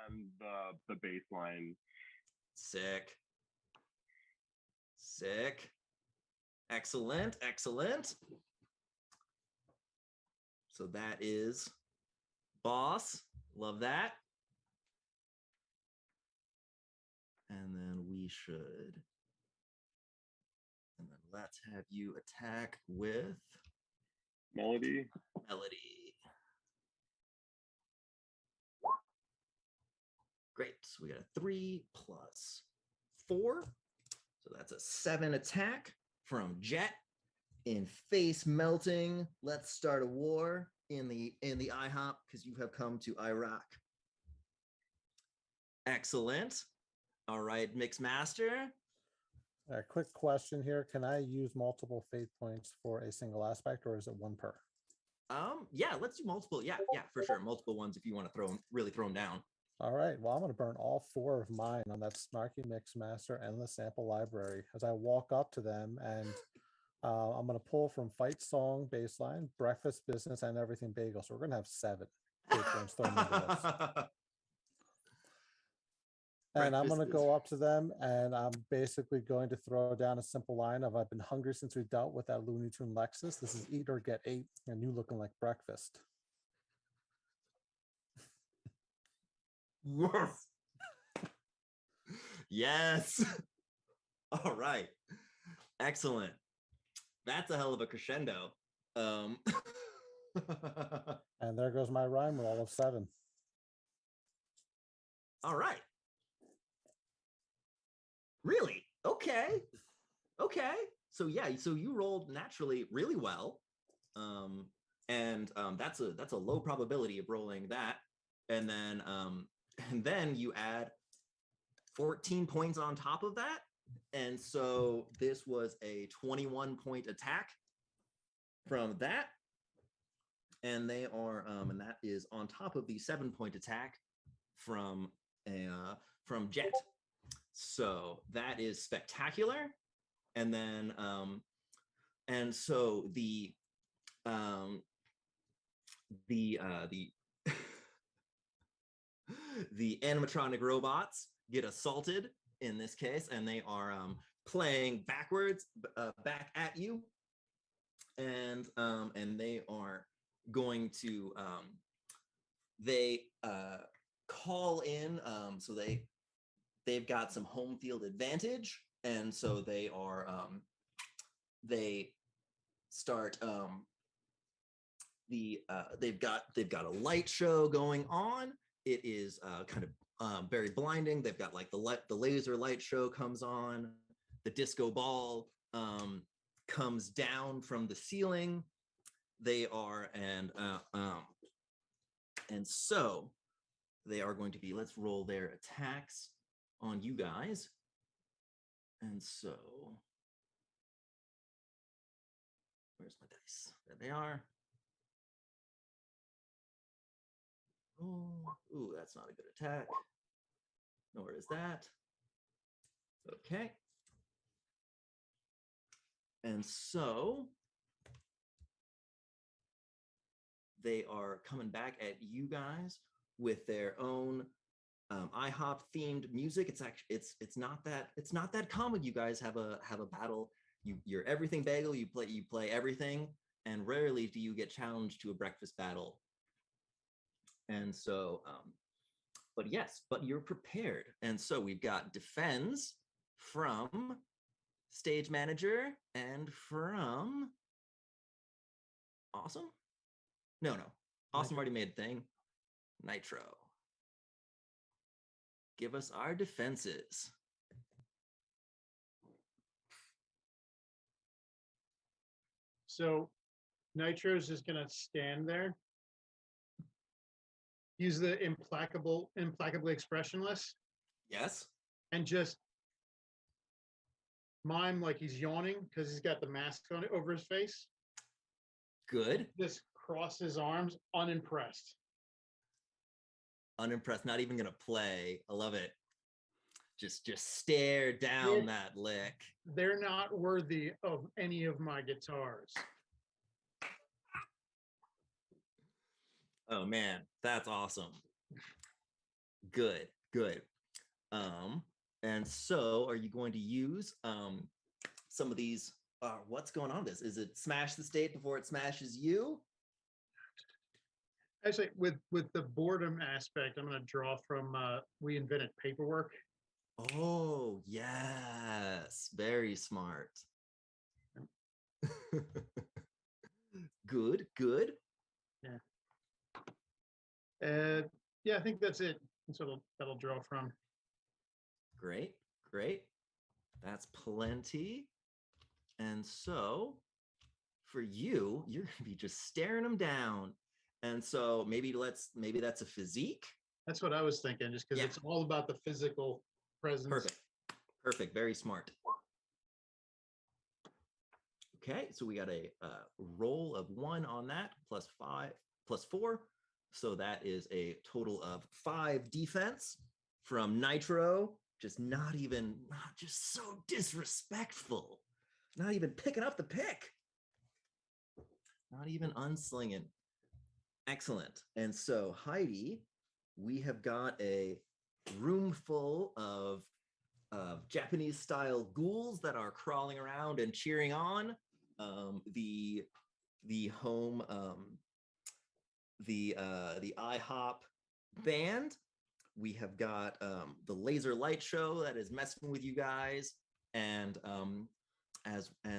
and the bass line. Sick. Excellent. So that is Boss. Love that. And then let's have you attack with Melody. Great. So we got a 3 + 4. So that's a 7 attack from Jet in face melting. Let's start a war in the IHOP because you have come to Iraq. Excellent. All right, Mixmaster. A quick question here. Can I use multiple fate points for a single aspect, or is it one per? Yeah, let's do multiple. Yeah, for sure. Multiple ones if you want to really throw them down. All right. Well, I'm going to burn all 4 of mine on that Snarky Mixmaster Endless Sample Library as I walk up to them, and I'm going to pull from Fight Song Baseline, Breakfast Business, and Everything Bagel. So we're going to have 7 fate points thrown into this. And I'm going to go up to them, and I'm basically going to throw down a simple line of, I've been hungry since we dealt with that Looney Tune Lexus. This is eat or get 8, and you looking like breakfast. Yes. Yes. All right. Excellent. That's a hell of a crescendo. And there goes my rhyme roll of 7. All right. Really? Okay. So yeah, so you rolled naturally really well. And that's a low probability of rolling that. And then you add 14 points on top of that. And so this was a 21-point attack from that. And they are and that is on top of the 7-point attack from Jet. So that is spectacular. And then and so the the animatronic robots get assaulted in this case, and they are playing backwards back at you, and they are going to they call in, so they've got some home field advantage, and so they are they start they've got a light show going on. It is kind of very blinding. They've got like the laser light show comes on, the disco ball comes down from the ceiling. They are and so they are going to be, let's roll their attacks on you guys. And so There they are. Oh, ooh, that's not a good attack. Nor is that. Okay. And so they are coming back at you guys with their own IHOP themed music. It's actually it's not that common. You guys have a battle. You're everything bagel. You play everything, and rarely do you get challenged to a breakfast battle. And so, but yes, but you're prepared. And so we've got defends from stage manager and from Awesome. No. Awesome already made a thing. Nitro. Give us our defenses. So Nitro's just gonna stand there. Use the implacably expressionless, Yes. and just mime like he's yawning because he's got the mask on over his face. Good. Just cross his arms, unimpressed. Unimpressed. Not even gonna play. I love it. Just stare down that lick. They're not worthy of any of my guitars. Oh man, that's awesome. Good. And so are you going to use some of these? What's going on this? Is it smash the state before it smashes you? Actually, with the boredom aspect, I'm going to draw from We Invented Paperwork. Oh, yes. Very smart. Good. Yeah. Yeah, I think that's it. That's what that'll draw from. Great. That's plenty. And so for you, you're going to be just staring them down. And so maybe that's a physique. That's what I was thinking, just because it's all about the physical presence. Perfect. Very smart. Okay, so we got a roll of 1 on that, plus 5, plus 4. So that is a total of 5 defense from Nitro. Just just so disrespectful. Not even picking up the pick. Not even unslinging. Excellent. And so Heidi, we have got a room full of Japanese style ghouls that are crawling around and cheering on the home the IHOP band. We have got the laser light show that is messing with you guys, and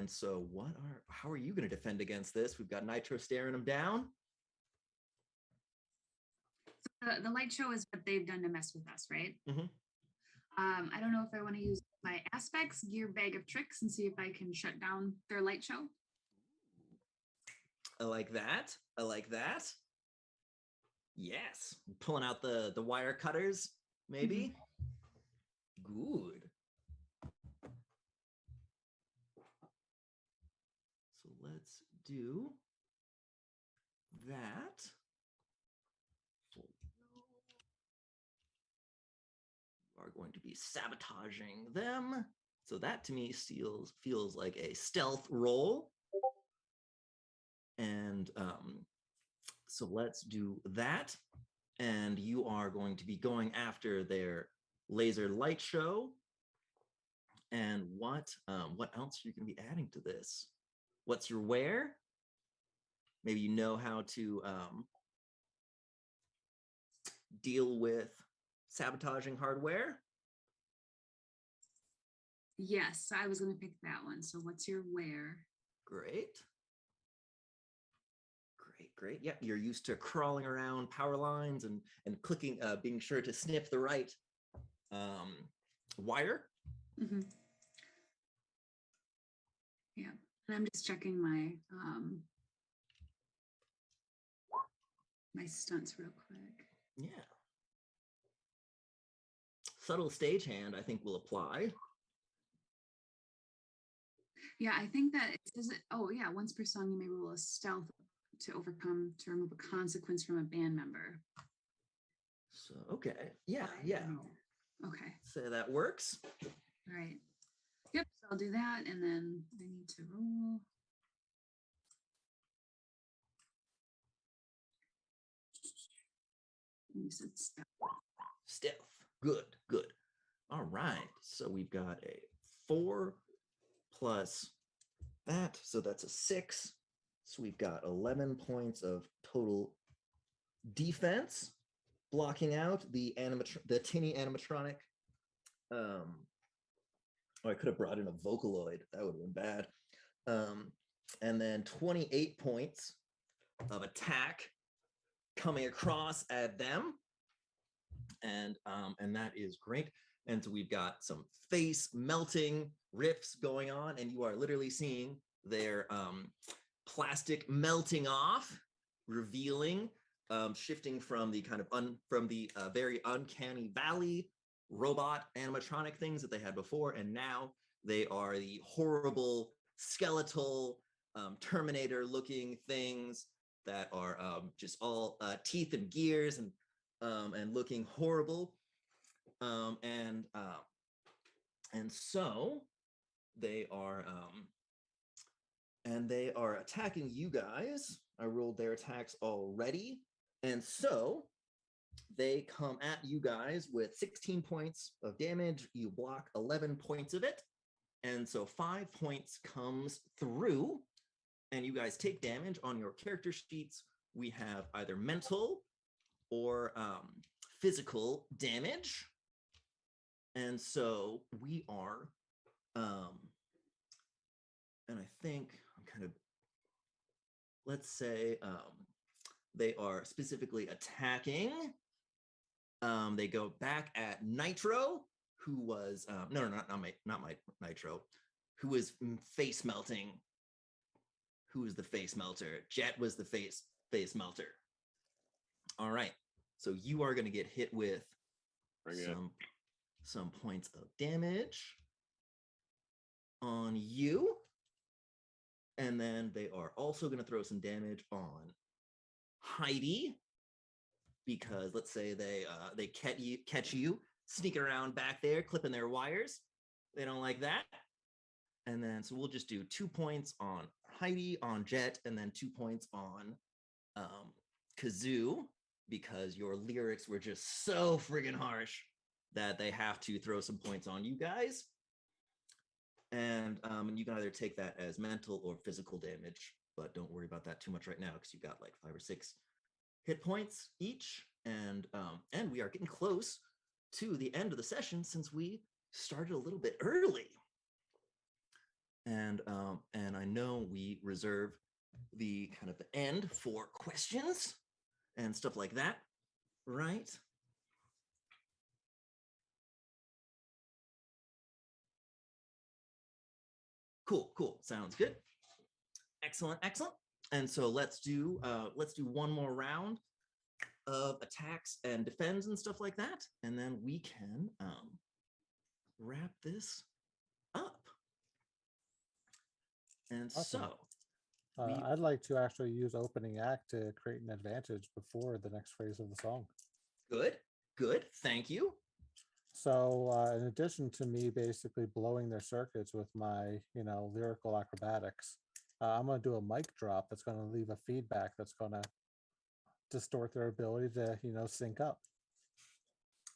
so how are you going to defend against this? We've got Nitro staring them down. The light show is what they've done to mess with us, right? Mm-hmm. I don't know if I want to use my aspects gear bag of tricks and see if I can shut down their light show. I like that. Yes. Pulling out the wire cutters, maybe. Mm-hmm. Good. So let's do that. You are going to be sabotaging them. So that to me feels like a stealth roll. And so let's do that. And you are going to be going after their laser light show. And what else are you going to be adding to this? What's your wear? Maybe you know how to deal with sabotaging hardware. Yes, I was going to pick that one. So what's your wear? Great. Yeah, you're used to crawling around power lines and clicking, being sure to snip the right wire. Mm-hmm. Yeah, and I'm just checking my my stunts real quick. Yeah. Subtle stagehand, I think, will apply. Yeah, I think that it says it. Oh, yeah. Once per song, you may roll a stealth to remove a consequence from a band member. So, okay. Yeah, yeah. Okay. So that works. All right. Yep. So I'll do that, and then I need to roll. You said stealth. Stealth. Good, good. All right. So we've got a 4 plus that. So that's a 6. So we've got 11 points of total defense, blocking out the tinny animatronic. Oh, I could have brought in a Vocaloid. That would have been bad. And then 28 points of attack coming across at them. And that is great. And so we've got some face melting riffs going on, and you are literally seeing their plastic melting off, revealing, shifting from the kind of very uncanny valley robot animatronic things that they had before, and now they are the horrible skeletal Terminator looking things that are just all teeth and gears and looking horrible. And so they are attacking you guys. I rolled their attacks already. And so they come at you guys with 16 points of damage. You block 11 points of it. And so 5 points comes through, and you guys take damage. On your character sheets, we have either mental or physical damage. And so we are, and I think I'm kind of, let's say they are specifically attacking. They go back at Nitro, who was, not my Nitro, who was face melting. Who was the face melter? Jet was the face melter. All right. So you are going to get hit with some points of damage on you. And then they are also going to throw some damage on Heidi, because let's say they catch you sneaking around back there, clipping their wires. They don't like that. And then so we'll just do 2 points on Heidi, on Jet, and then 2 points on Kazoo, because your lyrics were just so friggin' harsh that they have to throw some points on you guys. And you can either take that as mental or physical damage, but don't worry about that too much right now, because you've got like 5 or 6 hit points each. And we are getting close to the end of the session, since we started a little bit early. And I know we reserve the kind of the end for questions and stuff like that, right? Cool. Sounds good. Excellent. And so let's do one more round of attacks and defends and stuff like that, and then we can wrap this up. And Awesome. So I'd like to actually use opening act to create an advantage before the next phrase of the song. Good. Thank you. So in addition to me basically blowing their circuits with my, lyrical acrobatics, I'm going to do a mic drop that's going to leave a feedback that's going to distort their ability to, sync up.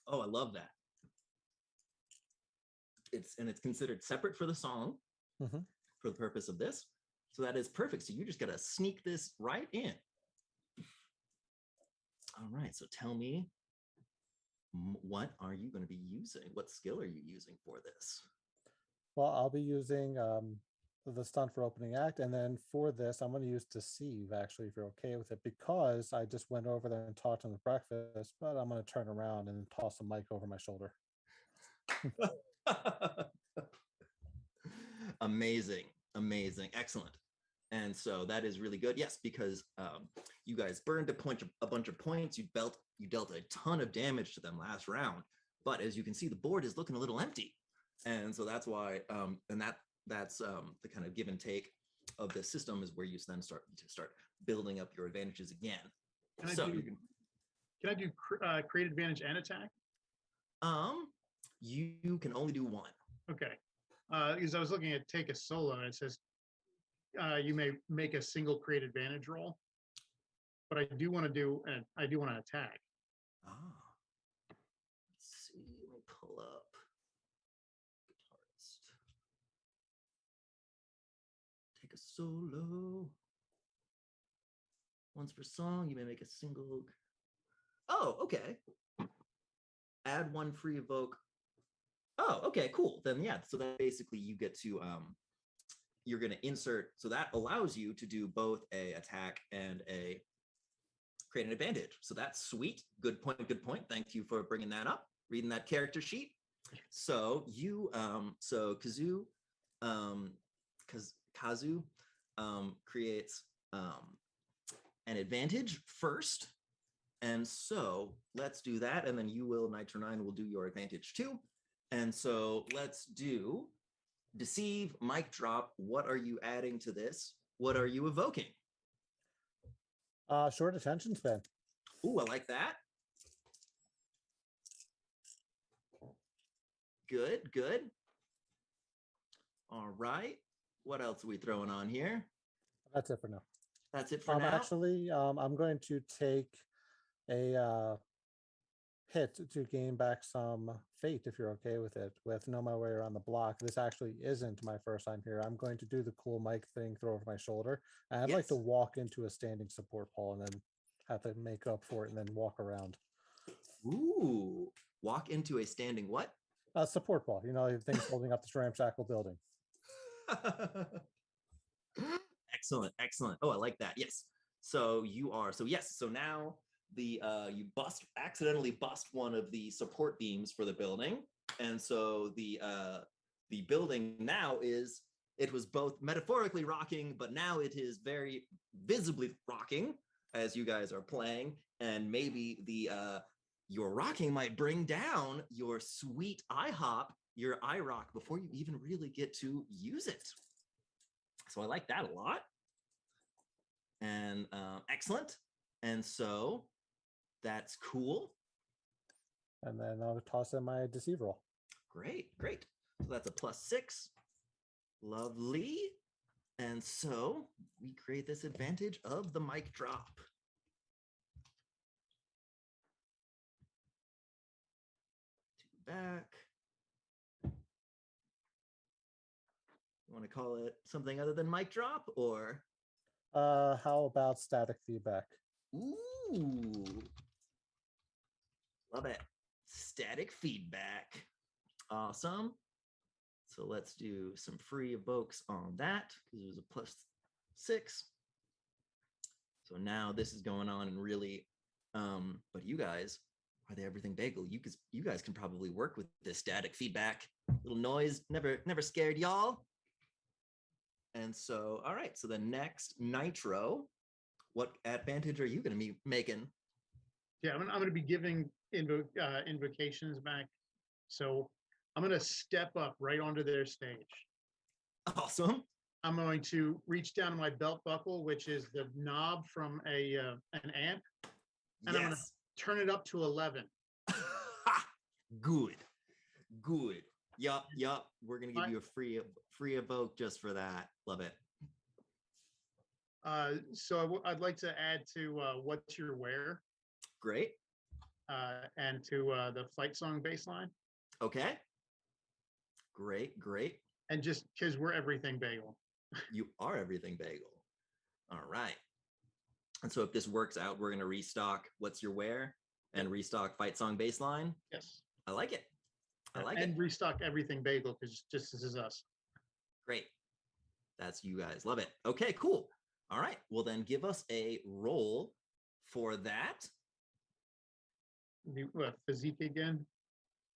Oh, I love that. It's considered separate for the song, for the purpose of this. So that is perfect. So you just got to sneak this right in. All right. So tell me, what are you going to be using? What skill are you using for this? Well, I'll be using the stunt for opening act. And then for this, I'm going to use deceive, actually, if you're okay with it, because I just went over there and talked on the breakfast, but I'm going to turn around and toss a mic over my shoulder. Amazing. Excellent. And so that is really good. Yes, because you guys burned a bunch of points. You dealt a ton of damage to them last round. But as you can see, the board is looking a little empty. And so that's why, and that's the kind of give and take of the system is where you then start building up your advantages again. Can I So do- you can Can I do create advantage and attack? you can only do one. Okay. Because I was looking at take a solo and it says you may make a single create advantage roll. But I do want to do, and I do want to attack. Ah, let's see. Let me pull up guitarist. Take a solo. Once per song, you may make a single. Oh, okay. Add one free evoke. Oh, okay, cool. Then yeah, so that basically you get to you're gonna insert, so that allows you to do both a attack and a create an advantage. So that's sweet. Good point. Good point. Thank you for bringing that up. Reading that character sheet. So you, so Kazu, Kazu creates an advantage first. And so let's do that. And then you will, Nitro 9 will do your advantage too. And so let's do deceive, mic drop. What are you adding to this? What are you evoking? Short attention span. Ooh, I like that. Good, good. All right. What else are we throwing on here? That's it for now. That's it for now. Actually, I'm going to take a hit to gain back some fate, if you're okay with it, with Know My Way Around the Block. This actually isn't my first time here. I'm going to do the cool mic thing, throw over my shoulder. And I'd like to Yes. walk into a standing support pole and then have to make up for it and then walk around. Ooh, walk into a standing what? Support pole, you know, things holding up this ramshackle building. Excellent, excellent. Oh, I like that. Yes. So you are, so yes, so now the you accidentally bust one of the support beams for the building. And so the building now is, it was both metaphorically rocking, but now it is very visibly rocking as you guys are playing. And maybe the your rocking might bring down your sweet IHOP, your iRock, before you even really get to use it. So I like that a lot. And excellent. And so that's cool. And then I'll toss in my deceive roll. Great, great. So that's a +6. Lovely. And so we create this advantage of the mic drop. Two back. You want to call it something other than mic drop, or? How about static feedback? Ooh. Love it. Static feedback. Awesome. So let's do some free evokes on that because it was a +6. So now this is going on and really, but you guys are the Everything Bagel. You guys can probably work with this static feedback. Little noise, never scared y'all. And so, all right. So the next Nitro, what advantage are you going to be making? Yeah, I'm going to be giving invocations back. So I'm going to step up right onto their stage. Awesome. I'm going to reach down to my belt buckle, which is the knob from an amp, and I'm going to turn it up to 11. Good, good. Yup. We're gonna give you a free evoke just for that. Love it. So I'd like to add to What's Your Wear? Great. And to the fight song bass line. Okay. Great. And just because we're Everything Bagel. You are Everything Bagel. All right. And so if this works out, we're gonna restock What's Your Wear and restock fight song bass line. Yes. I like it. And restock Everything Bagel because just this is us. Great. That's you guys. Love it. Okay, cool. All right. Well, then give us a roll for that. Physique again.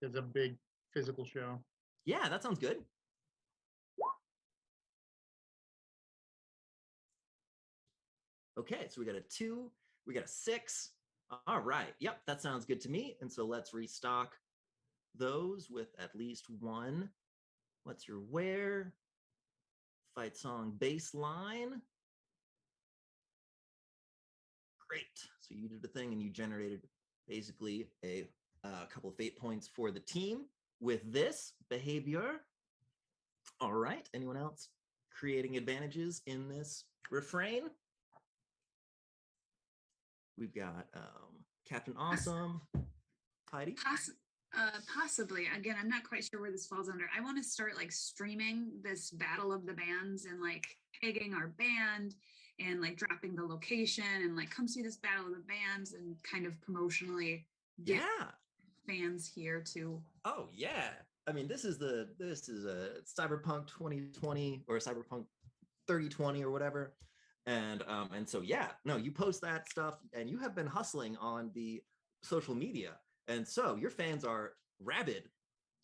It's a big physical show. Yeah, that sounds good. Okay, so we got a 2, we got a 6. All right. Yep, that sounds good to me. And so let's restock those with at least one. What's Your Wear? fight song bass line. Great. So you did the thing and you generated basically a couple of fate points for the team with this behavior. All right. Anyone else creating advantages in this refrain? We've got Captain Awesome, Heidi. Possibly. Again, I'm not quite sure where this falls under. I want to start like streaming this battle of the bands and like tagging our band and like dropping the location and like come see this battle of the bands and kind of promotionally get fans here to. Oh yeah. I mean, this is a Cyberpunk 2020 or Cyberpunk 3020 or whatever. And so yeah, no, you post that stuff and you have been hustling on the social media. And so your fans are rabid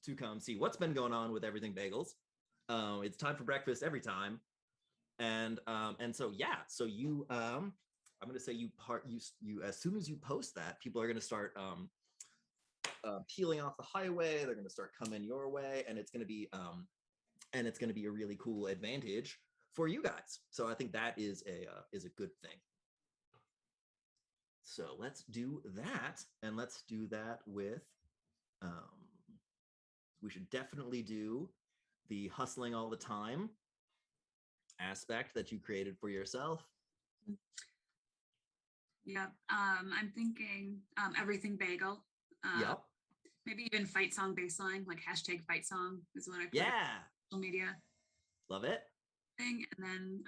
to come see what's been going on with Everything Bagels. It's time for breakfast every time. And so yeah, so you I'm gonna say you as soon as you post that, people are gonna start peeling off the highway, they're gonna start coming your way, and it's gonna be a really cool advantage for you guys. So I think that is a good thing. So let's do that, and let's do that with, we should definitely do the hustling all the time aspect that you created for yourself. Yep. I'm thinking Everything Bagel. Yep. Maybe even fight song baseline, like hashtag fight song is what I put Yeah. on social media. Love it. And then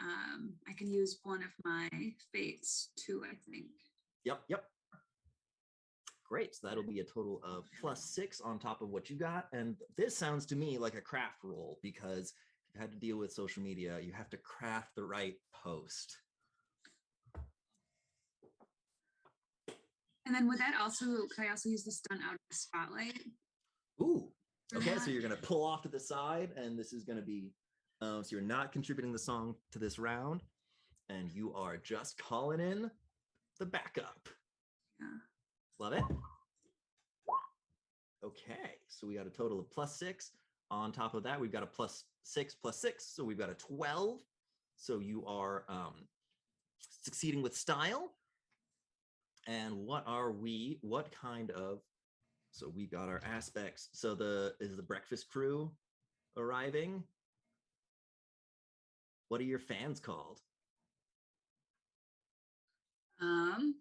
I can use one of my fates too, I think. Yep. Great. So that'll be a total of +6 on top of what you got. And this sounds to me like a craft roll, because you've had to deal with social media. You have to craft the right post. And then would that also, could I also use the stunt out of the spotlight? Ooh. Okay, so you're going to pull off to the side, and this is going to be, so you're not contributing the song to this round, and you are just calling in the backup. Yeah. Love it. Okay, so we got a total of +6. On top of that, we've got a +6, so we've got a 12. So you are succeeding with style. And what kind of, so we got our aspects. So is the breakfast crew arriving? What are your fans called? My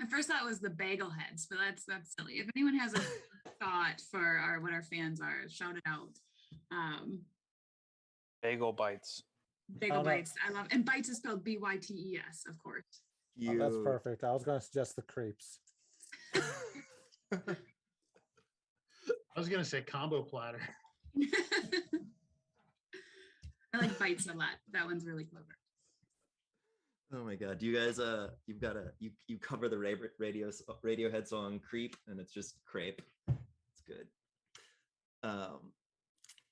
first thought was the bagel heads, but that's silly. If anyone has a thought for what our fans are, shout it out. Bagel bites. Bagel bites. I love, and bites is spelled BYTES, of course. Oh, that's perfect. I was going to suggest the creeps. I was going to say combo platter. I like bites a lot. That one's really clever. Oh my God. Do you guys, you cover the Radiohead song Creep, and it's just crepe. It's good.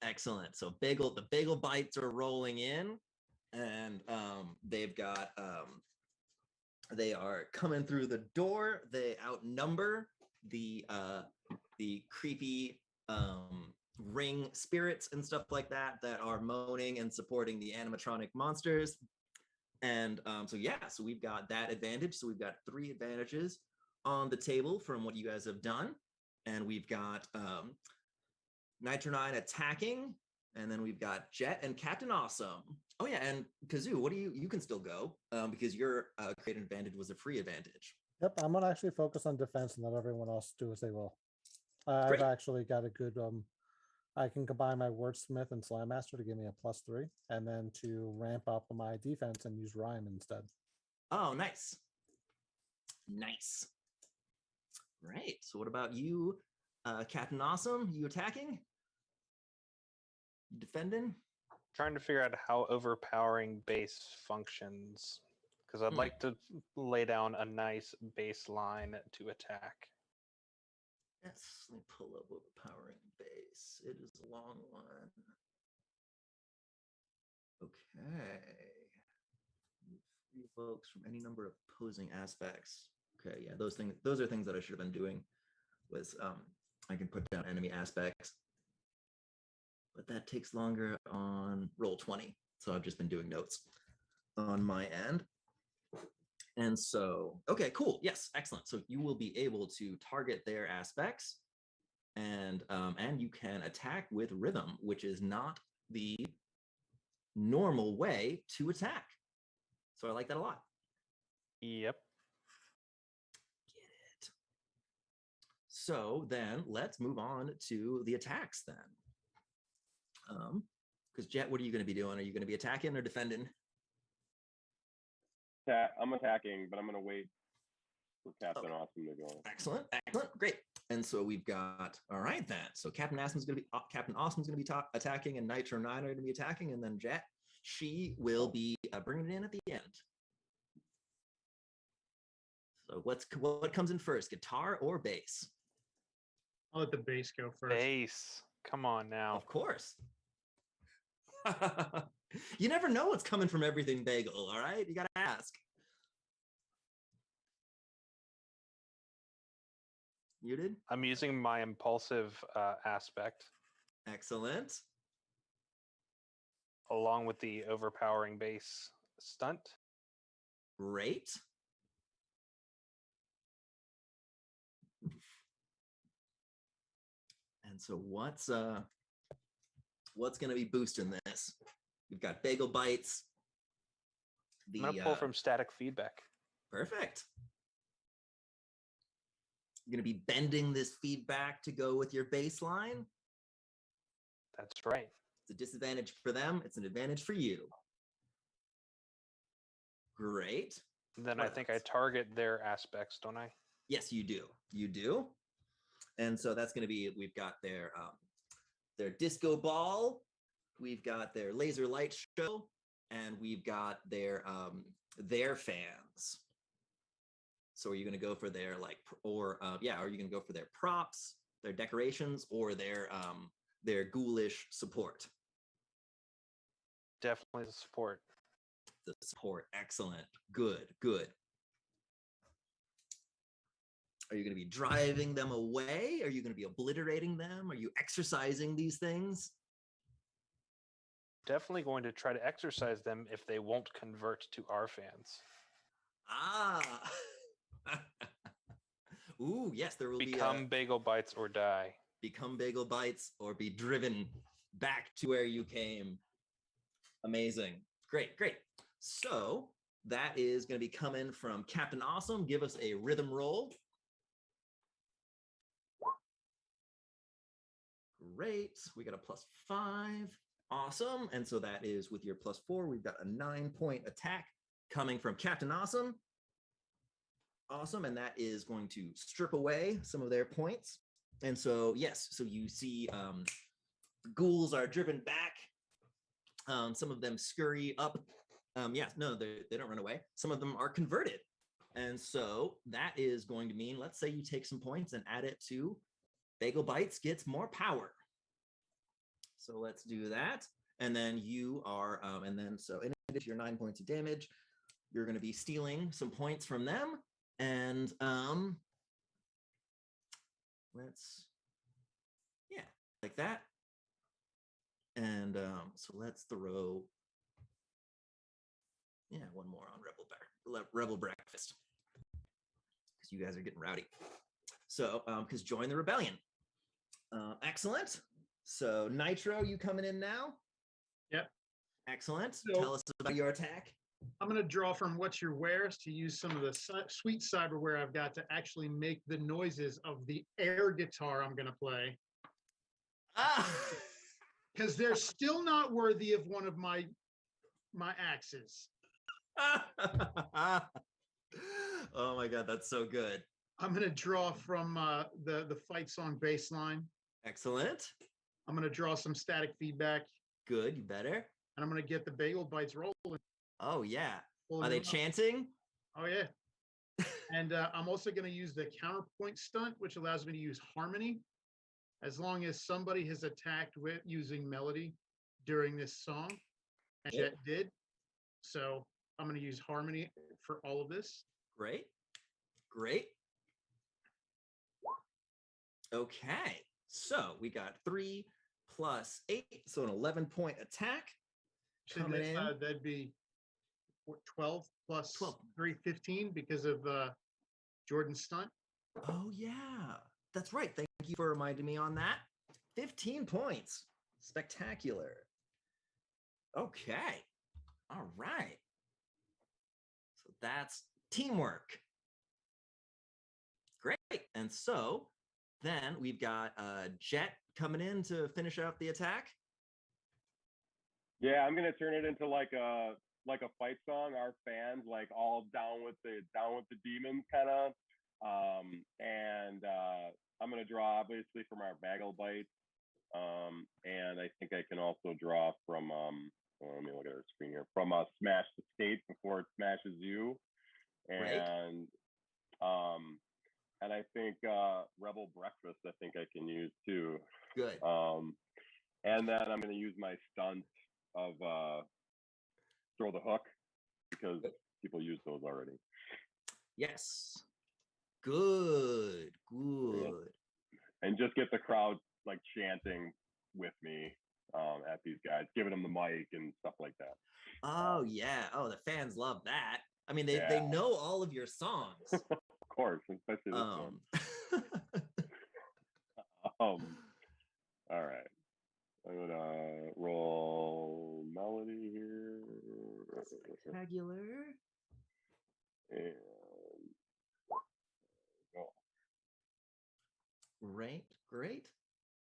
Excellent. So the bagel bites are rolling in, and they've got, they are coming through the door. They outnumber the creepy ring spirits and stuff like that are moaning and supporting the animatronic monsters. And so we've got that advantage. So we've got 3 advantages on the table from what you guys have done. And we've got Nitro9 attacking, and then we've got Jet and Captain Awesome. Oh yeah, and Kazoo, what do you can still go because your creative advantage was a free advantage. Yep, I'm gonna actually focus on defense and let everyone else do as they will. I've actually got a good I can combine my wordsmith and slam master to give me a +3, and then to ramp up my defense and use rhyme instead. Oh, nice. Right. So what about you, Captain Awesome? You attacking? You defending? Trying to figure out how overpowering base functions, because I'd like to lay down a nice baseline to attack. Yes, let me pull up overpowering base. It is a long one. Okay. 3 evokes from any number of opposing aspects. Okay, yeah, those are things that I should have been doing. Was I can put down enemy aspects. but that takes longer on roll 20. So I've just been doing notes on my end. And so, okay, cool. Yes, excellent. So you will be able to target their aspects, and you can attack with rhythm, which is not the normal way to attack. So I like that a lot. Yep. Get it. So then let's move on to the attacks then. Because Jet, what are you going to be doing? Are you going to be attacking or defending? I'm attacking, but I'm going to wait for Captain Awesome to go. Excellent, excellent, great. And so we've got, all right then. So Captain Awesome's going to be attacking, and Nitro 9 are going to be attacking, and then Jet, she will be bringing it in at the end. So what comes in first, guitar or bass? I'll let the bass go first. Bass. Come on now. Of course. You never know what's coming from everything bagel, all right? You got to ask. Muted? I'm using my impulsive aspect Excellent. along with the overpowering bass stunt. Great. And so what's going to be boosting this? We've got bagel bites. I'm going to pull from static feedback. Perfect. You're going to be bending this feedback to go with your baseline. That's right. It's a disadvantage for them. It's an advantage for you. Great. Then What I think else? I target their aspects, don't I? Yes, you do. You do. And so that's going to be, we've got their disco ball, we've got their laser light show, and we've got their fans. So are you going to go for their are you going to go for their props, their decorations, or their ghoulish support? Definitely the support. The support. Excellent. Good, good. Are you going to be driving them away? Are you going to be obliterating them? Are you exercising these things? Definitely going to try to exercise them if they won't convert to our fans. Ah. Ooh, yes, there will Become bagel bites or die. Become bagel bites or be driven back to where you came. Amazing. Great, great. So that is going to be coming from Captain Awesome. Give us a rhythm roll. Great. We got a +5. Awesome. And so that is with your +4. We've got a 9-point attack coming from Captain Awesome. Awesome. And that is going to strip away some of their points. And so, yes, so you see ghouls are driven back. Some of them scurry up. Yes, no, they don't run away. Some of them are converted. And so that is going to mean, let's say you take some points and add it to Bagel Bites gets more power. So let's do that. And then you are, so in addition to your 9 points of damage, you're going to be stealing some points from them. And like that. And so let's throw, one more on Rebel Breakfast, because you guys are getting rowdy. So, because join the rebellion. Excellent. So Nitro, you coming in now? Yep. Excellent. So, tell us about your attack. I'm going to draw from What's Your Wares to use some of the sweet cyberware I've got to actually make the noises of the air guitar I'm going to play. Because they're still not worthy of one of my axes. Oh my God, that's so good. I'm going to draw from the fight song bass line. Excellent. I'm going to draw some static feedback. Good, you better. And I'm going to get the bagel bites rolling. Oh yeah. Are they chanting? Oh yeah. And I'm also going to use the counterpoint stunt, which allows me to use harmony, as long as somebody has attacked with using melody during this song. And Jet did. So I'm going to use harmony for all of this. Great. Great. Okay. So we got 3 plus 8, so an 11-point attack So coming in. that'd be what, 12 plus 12. 3, 15 because of Jordan's stunt. Oh yeah, that's right. Thank you for reminding me on that. 15 points. Spectacular. Okay. All right. So that's teamwork. Great. And so then we've got Jet coming in to finish up the attack. Yeah, I'm gonna turn it into like a fight song. Our fans like all down with the demons kind of. And I'm gonna draw obviously from our bagel bites. And I think I can also draw from let me look at our screen here, from Smash the State before it smashes you. And and I think Rebel Breakfast I think I can use too. Good. And then I'm gonna use my stunt of throw the hook because people use those already. Yes. Good. Yeah. And just get the crowd like chanting with me at these guys, giving them the mic and stuff like that. Oh yeah. Oh, the fans love that. I mean, they know all of your songs. Of course, especially this one. All right. I'm gonna roll melody here. Spectacular. And go. Great.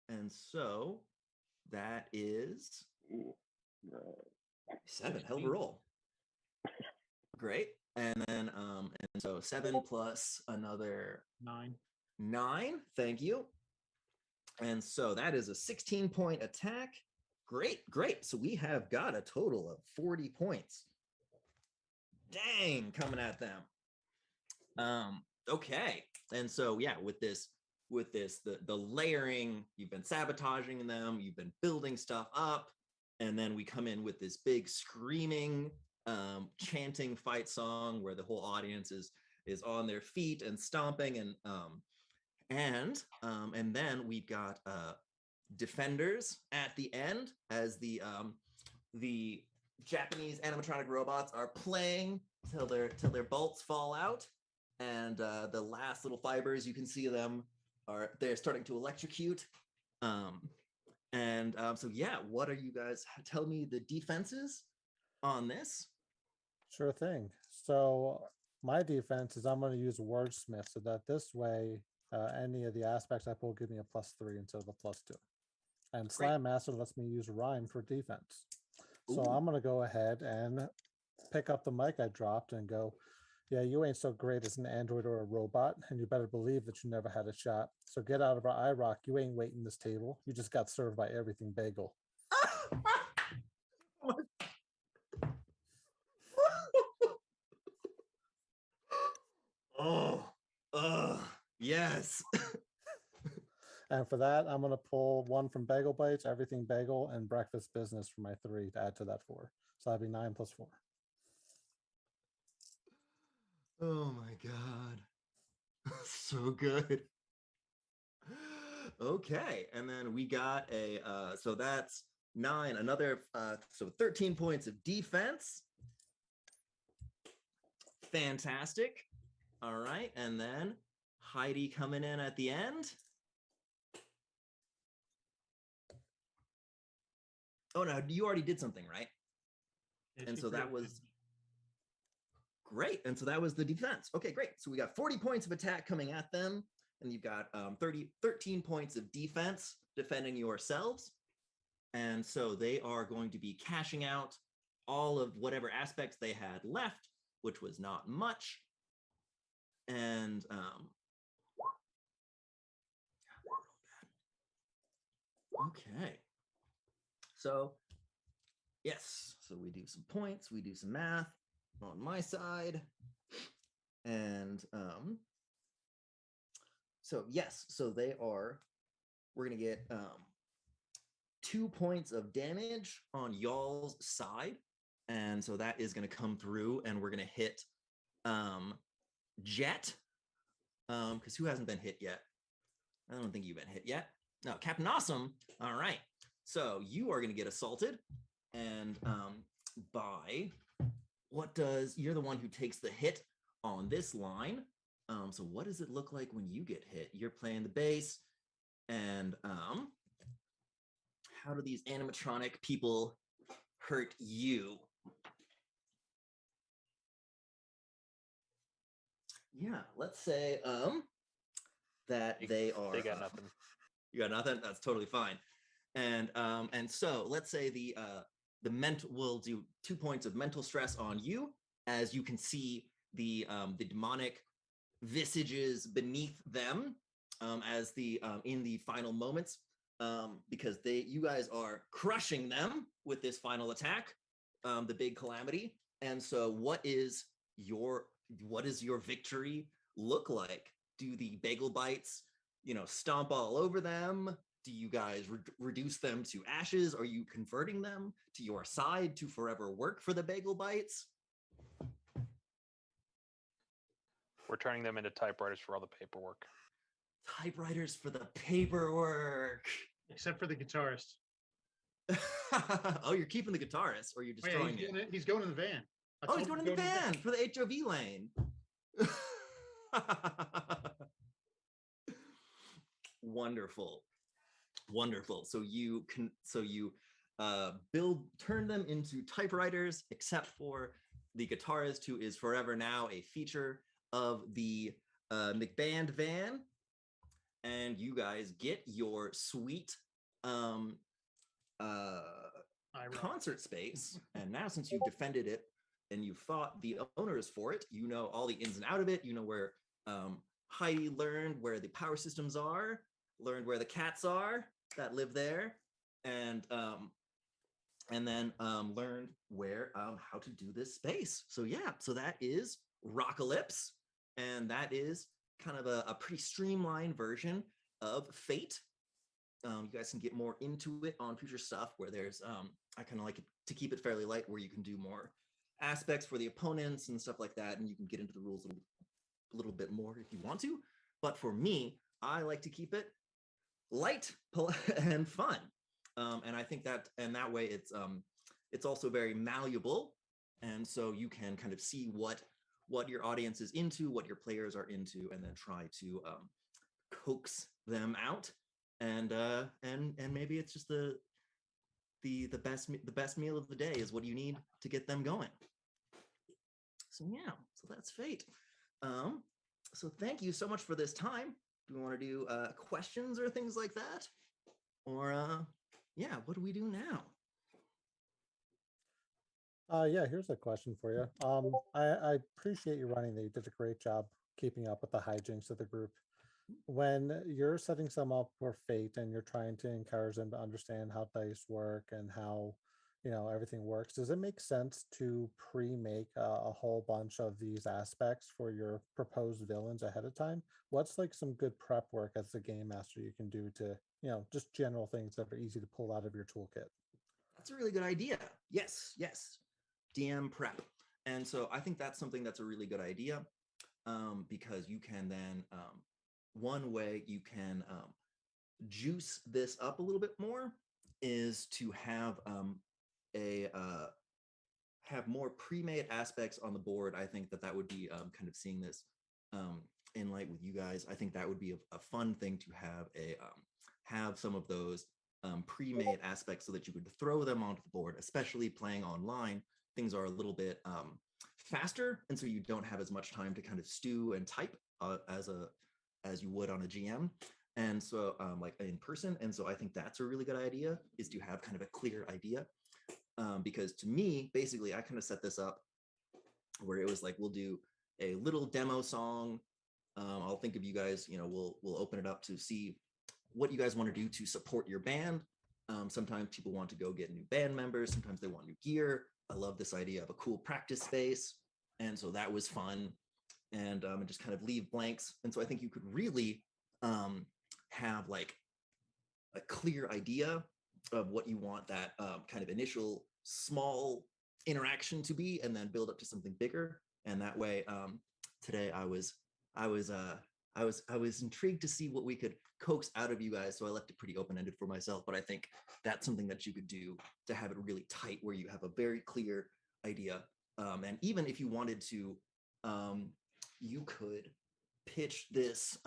And so that is Ooh, 7. Hell of a roll. Great. And then and so 7 plus another 9. Thank you. And so that is a 16-point attack. Great. So we have got a total of 40 points. Dang, coming at them. Okay. And so yeah, with this, the layering, you've been sabotaging them, you've been building stuff up, and then we come in with this big screaming, chanting fight song where the whole audience is on their feet and stomping, and then we've got defenders at the end as the Japanese animatronic robots are playing till their bolts fall out, and the last little fibers, you can see them they're starting to electrocute. So yeah, what are you guys? Tell me the defenses on this. Sure thing. So my defense is I'm going to use Wordsmith so that this way, any of the aspects I pull give me a +3 instead of a +2. And Slam Master lets me use rhyme for defense. So I'm going to go ahead and pick up the mic I dropped and go, yeah, you ain't so great as an android or a robot, and you better believe that you never had a shot. So get out of our eye rock. You ain't waiting this table. You just got served by everything bagel. Yes. And for that, I'm going to pull 1 from Bagel Bites, Everything Bagel, and Breakfast Business for my 3 to add to that 4. So that'd be 9 plus 4. Oh my God. So good. Okay. And then we got so that's 9, another, so 13 points of defense. Fantastic. All right. And then Heidi coming in at the end. Oh no, you already did something, right? And so that was great. And so that was the defense. Okay, great. So we got 40 points of attack coming at them, and you've got 13 points of defense defending yourselves. And so they are going to be cashing out all of whatever aspects they had left, which was not much. And okay. So yes, so we do some points, we do some math on my side. And so yes, so we're gonna get 2 points of damage on y'all's side. And so that is gonna come through, and we're gonna hit Jet. Because who hasn't been hit yet? I don't think you've been hit yet. No, Captain Awesome. All right. So you are going to get assaulted, and by you're the one who takes the hit on this line. So what does it look like when you get hit? You're playing the bass, and how do these animatronic people hurt you? Yeah, let's say that they got nothing. You got nothing? That's totally fine. And so let's say the mental, we'll do 2 points of mental stress on you, as you can see the demonic visages beneath them as the in the final moments, because you guys are crushing them with this final attack, the big calamity. And so what is your victory look like? Do the bagel bites, stomp all over them? Do you guys reduce them to ashes? Are you converting them to your side to forever work for the bagel bites? We're turning them into typewriters for all the paperwork. Typewriters for the paperwork. Except for the guitarist. Oh, you're keeping the guitarist, or you're destroying it? He's going in the van. He's going in the van for the HOV lane. Wonderful. So you turn them into typewriters, except for the guitarist, who is forever now a feature of the McBand van, and you guys get your sweet concert space. And now, since you've defended it and you've fought the owners for it, you know all the ins and out of it. You know where Heidi learned where the power systems are, learned where the cats are that live there, and then learned where how to do this space. So yeah, so that is Rockalypse, and that is kind of a pretty streamlined version of Fate. You guys can get more into it on future stuff, where there's I kind of like it to keep it fairly light, where you can do more aspects for the opponents and stuff like that, and you can get into the rules a little bit more if you want to. But for me, I like to keep it light and fun, and I think that way it's also very malleable, and so you can kind of see what your audience is into, what your players are into, and then try to coax them out. And maybe it's just the best meal of the day is what you need to get them going. So yeah, so that's Fate. So thank you so much for this time. Do we want to do questions or things like that? Or yeah, what do we do now? Yeah, here's a question for you. I appreciate you running that. You did a great job keeping up with the hijinks of the group. When you're setting some up for Fate and you're trying to encourage them to understand how dice work and how everything works, does it make sense to pre-make a whole bunch of these aspects for your proposed villains ahead of time? What's like some good prep work as the game master you can do to just general things that are easy to pull out of your toolkit? That's a really good idea. Yes, DM prep. And so I think that's something that's a really good idea, because you can then one way you can juice this up a little bit more is to have have more pre-made aspects on the board. I think that would be kind of seeing this in light with you guys. I think that would be a fun thing to have some of those pre-made aspects, so that you could throw them onto the board, especially playing online. Things are a little bit faster, and so you don't have as much time to kind of stew and type as you would on a GM, and so like in person. And so I think that's a really good idea, is to have kind of a clear idea, because to me, basically, I kind of set this up where it was like, we'll do a little demo song. I'll think of you guys, we'll open it up to see what you guys want to do to support your band. Sometimes people want to go get new band members. Sometimes they want new gear. I love this idea of a cool practice space. And so that was fun. And just kind of leave blanks. And so I think you could really have like a clear idea of what you want that kind of initial small interaction to be, and then build up to something bigger. And that way, today I was I was intrigued to see what we could coax out of you guys. So I left it pretty open-ended for myself, but I think that's something that you could do to have it really tight, where you have a very clear idea. And even if you wanted to, you could pitch this,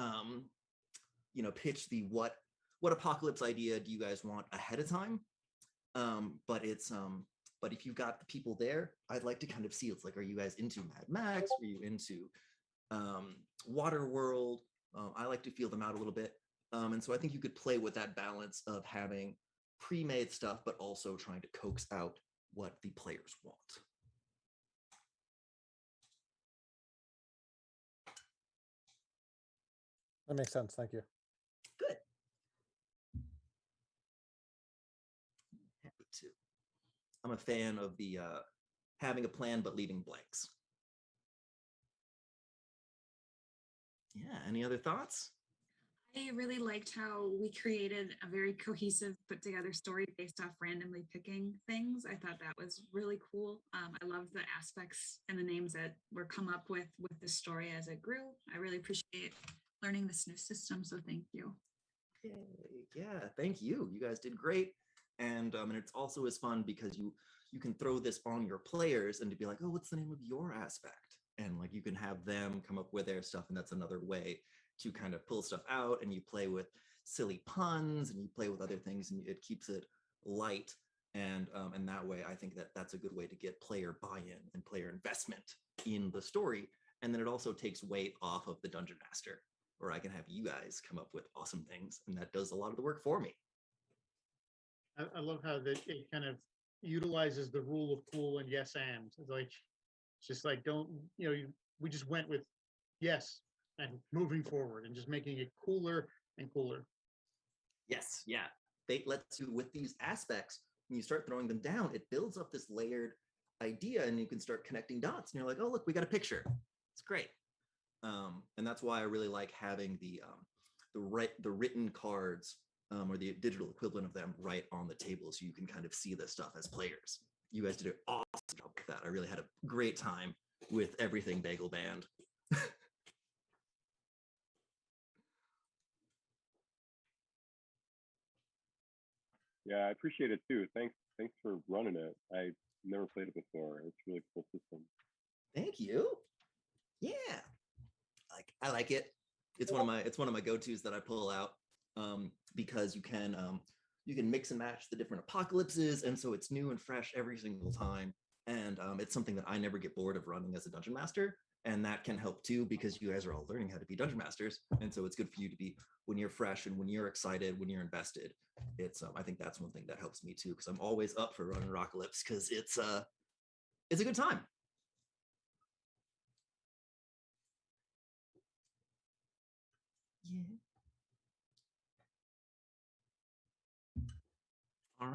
pitch the what apocalypse idea do you guys want ahead of time? But if you've got the people there, I'd like to kind of see, it's like, are you guys into Mad Max? Are you into Waterworld? I like to feel them out a little bit. And so I think you could play with that balance of having pre-made stuff, but also trying to coax out what the players want. That makes sense. Thank you. Good. Happy to. I'm a fan of the having a plan but leaving blanks. Yeah, any other thoughts? I really liked how we created a very cohesive, put together story based off randomly picking things. I thought that was really cool. I love the aspects and the names that were come up with the story as it grew. I really appreciate learning this new system, so thank you. Yay. Yeah, thank you. You guys did great. And it's also as fun because you can throw this on your players and to be like, oh, what's the name of your aspect? And like you can have them come up with their stuff, and that's another way to kind of pull stuff out, and you play with silly puns and you play with other things, and it keeps it light. And that way, I think that that's a good way to get player buy-in and player investment in the story. And then it also takes weight off of the dungeon master, where I can have you guys come up with awesome things, and that does a lot of the work for me. I love how it kind of utilizes the rule of cool and yes and. It's like, it's just like, don't, we just went with yes and moving forward and just making it cooler and cooler. Yes, yeah. Fate lets you, with these aspects, when you start throwing them down, it builds up this layered idea, and you can start connecting dots. And you're like, oh, look, we got a picture. It's great. And that's why I really like having the written cards, or the digital equivalent of them, right on the table, so you can kind of see this stuff as players. You guys did an awesome job with that. I really had a great time with everything Bagel Band. Yeah, I appreciate it too. Thanks for running it. I never played it before. It's a really cool system. Thank you. Yeah, I like it. It's one of my go-tos that I pull out, because you can mix and match the different apocalypses, and so it's new and fresh every single time. And it's something that I never get bored of running as a dungeon master, and that can help too, because you guys are all learning how to be dungeon masters, and so it's good for you to be, when you're fresh and when you're excited, when you're invested. It's I think that's one thing that helps me too, because I'm always up for running Rockalypse, because it's a good time. Yeah.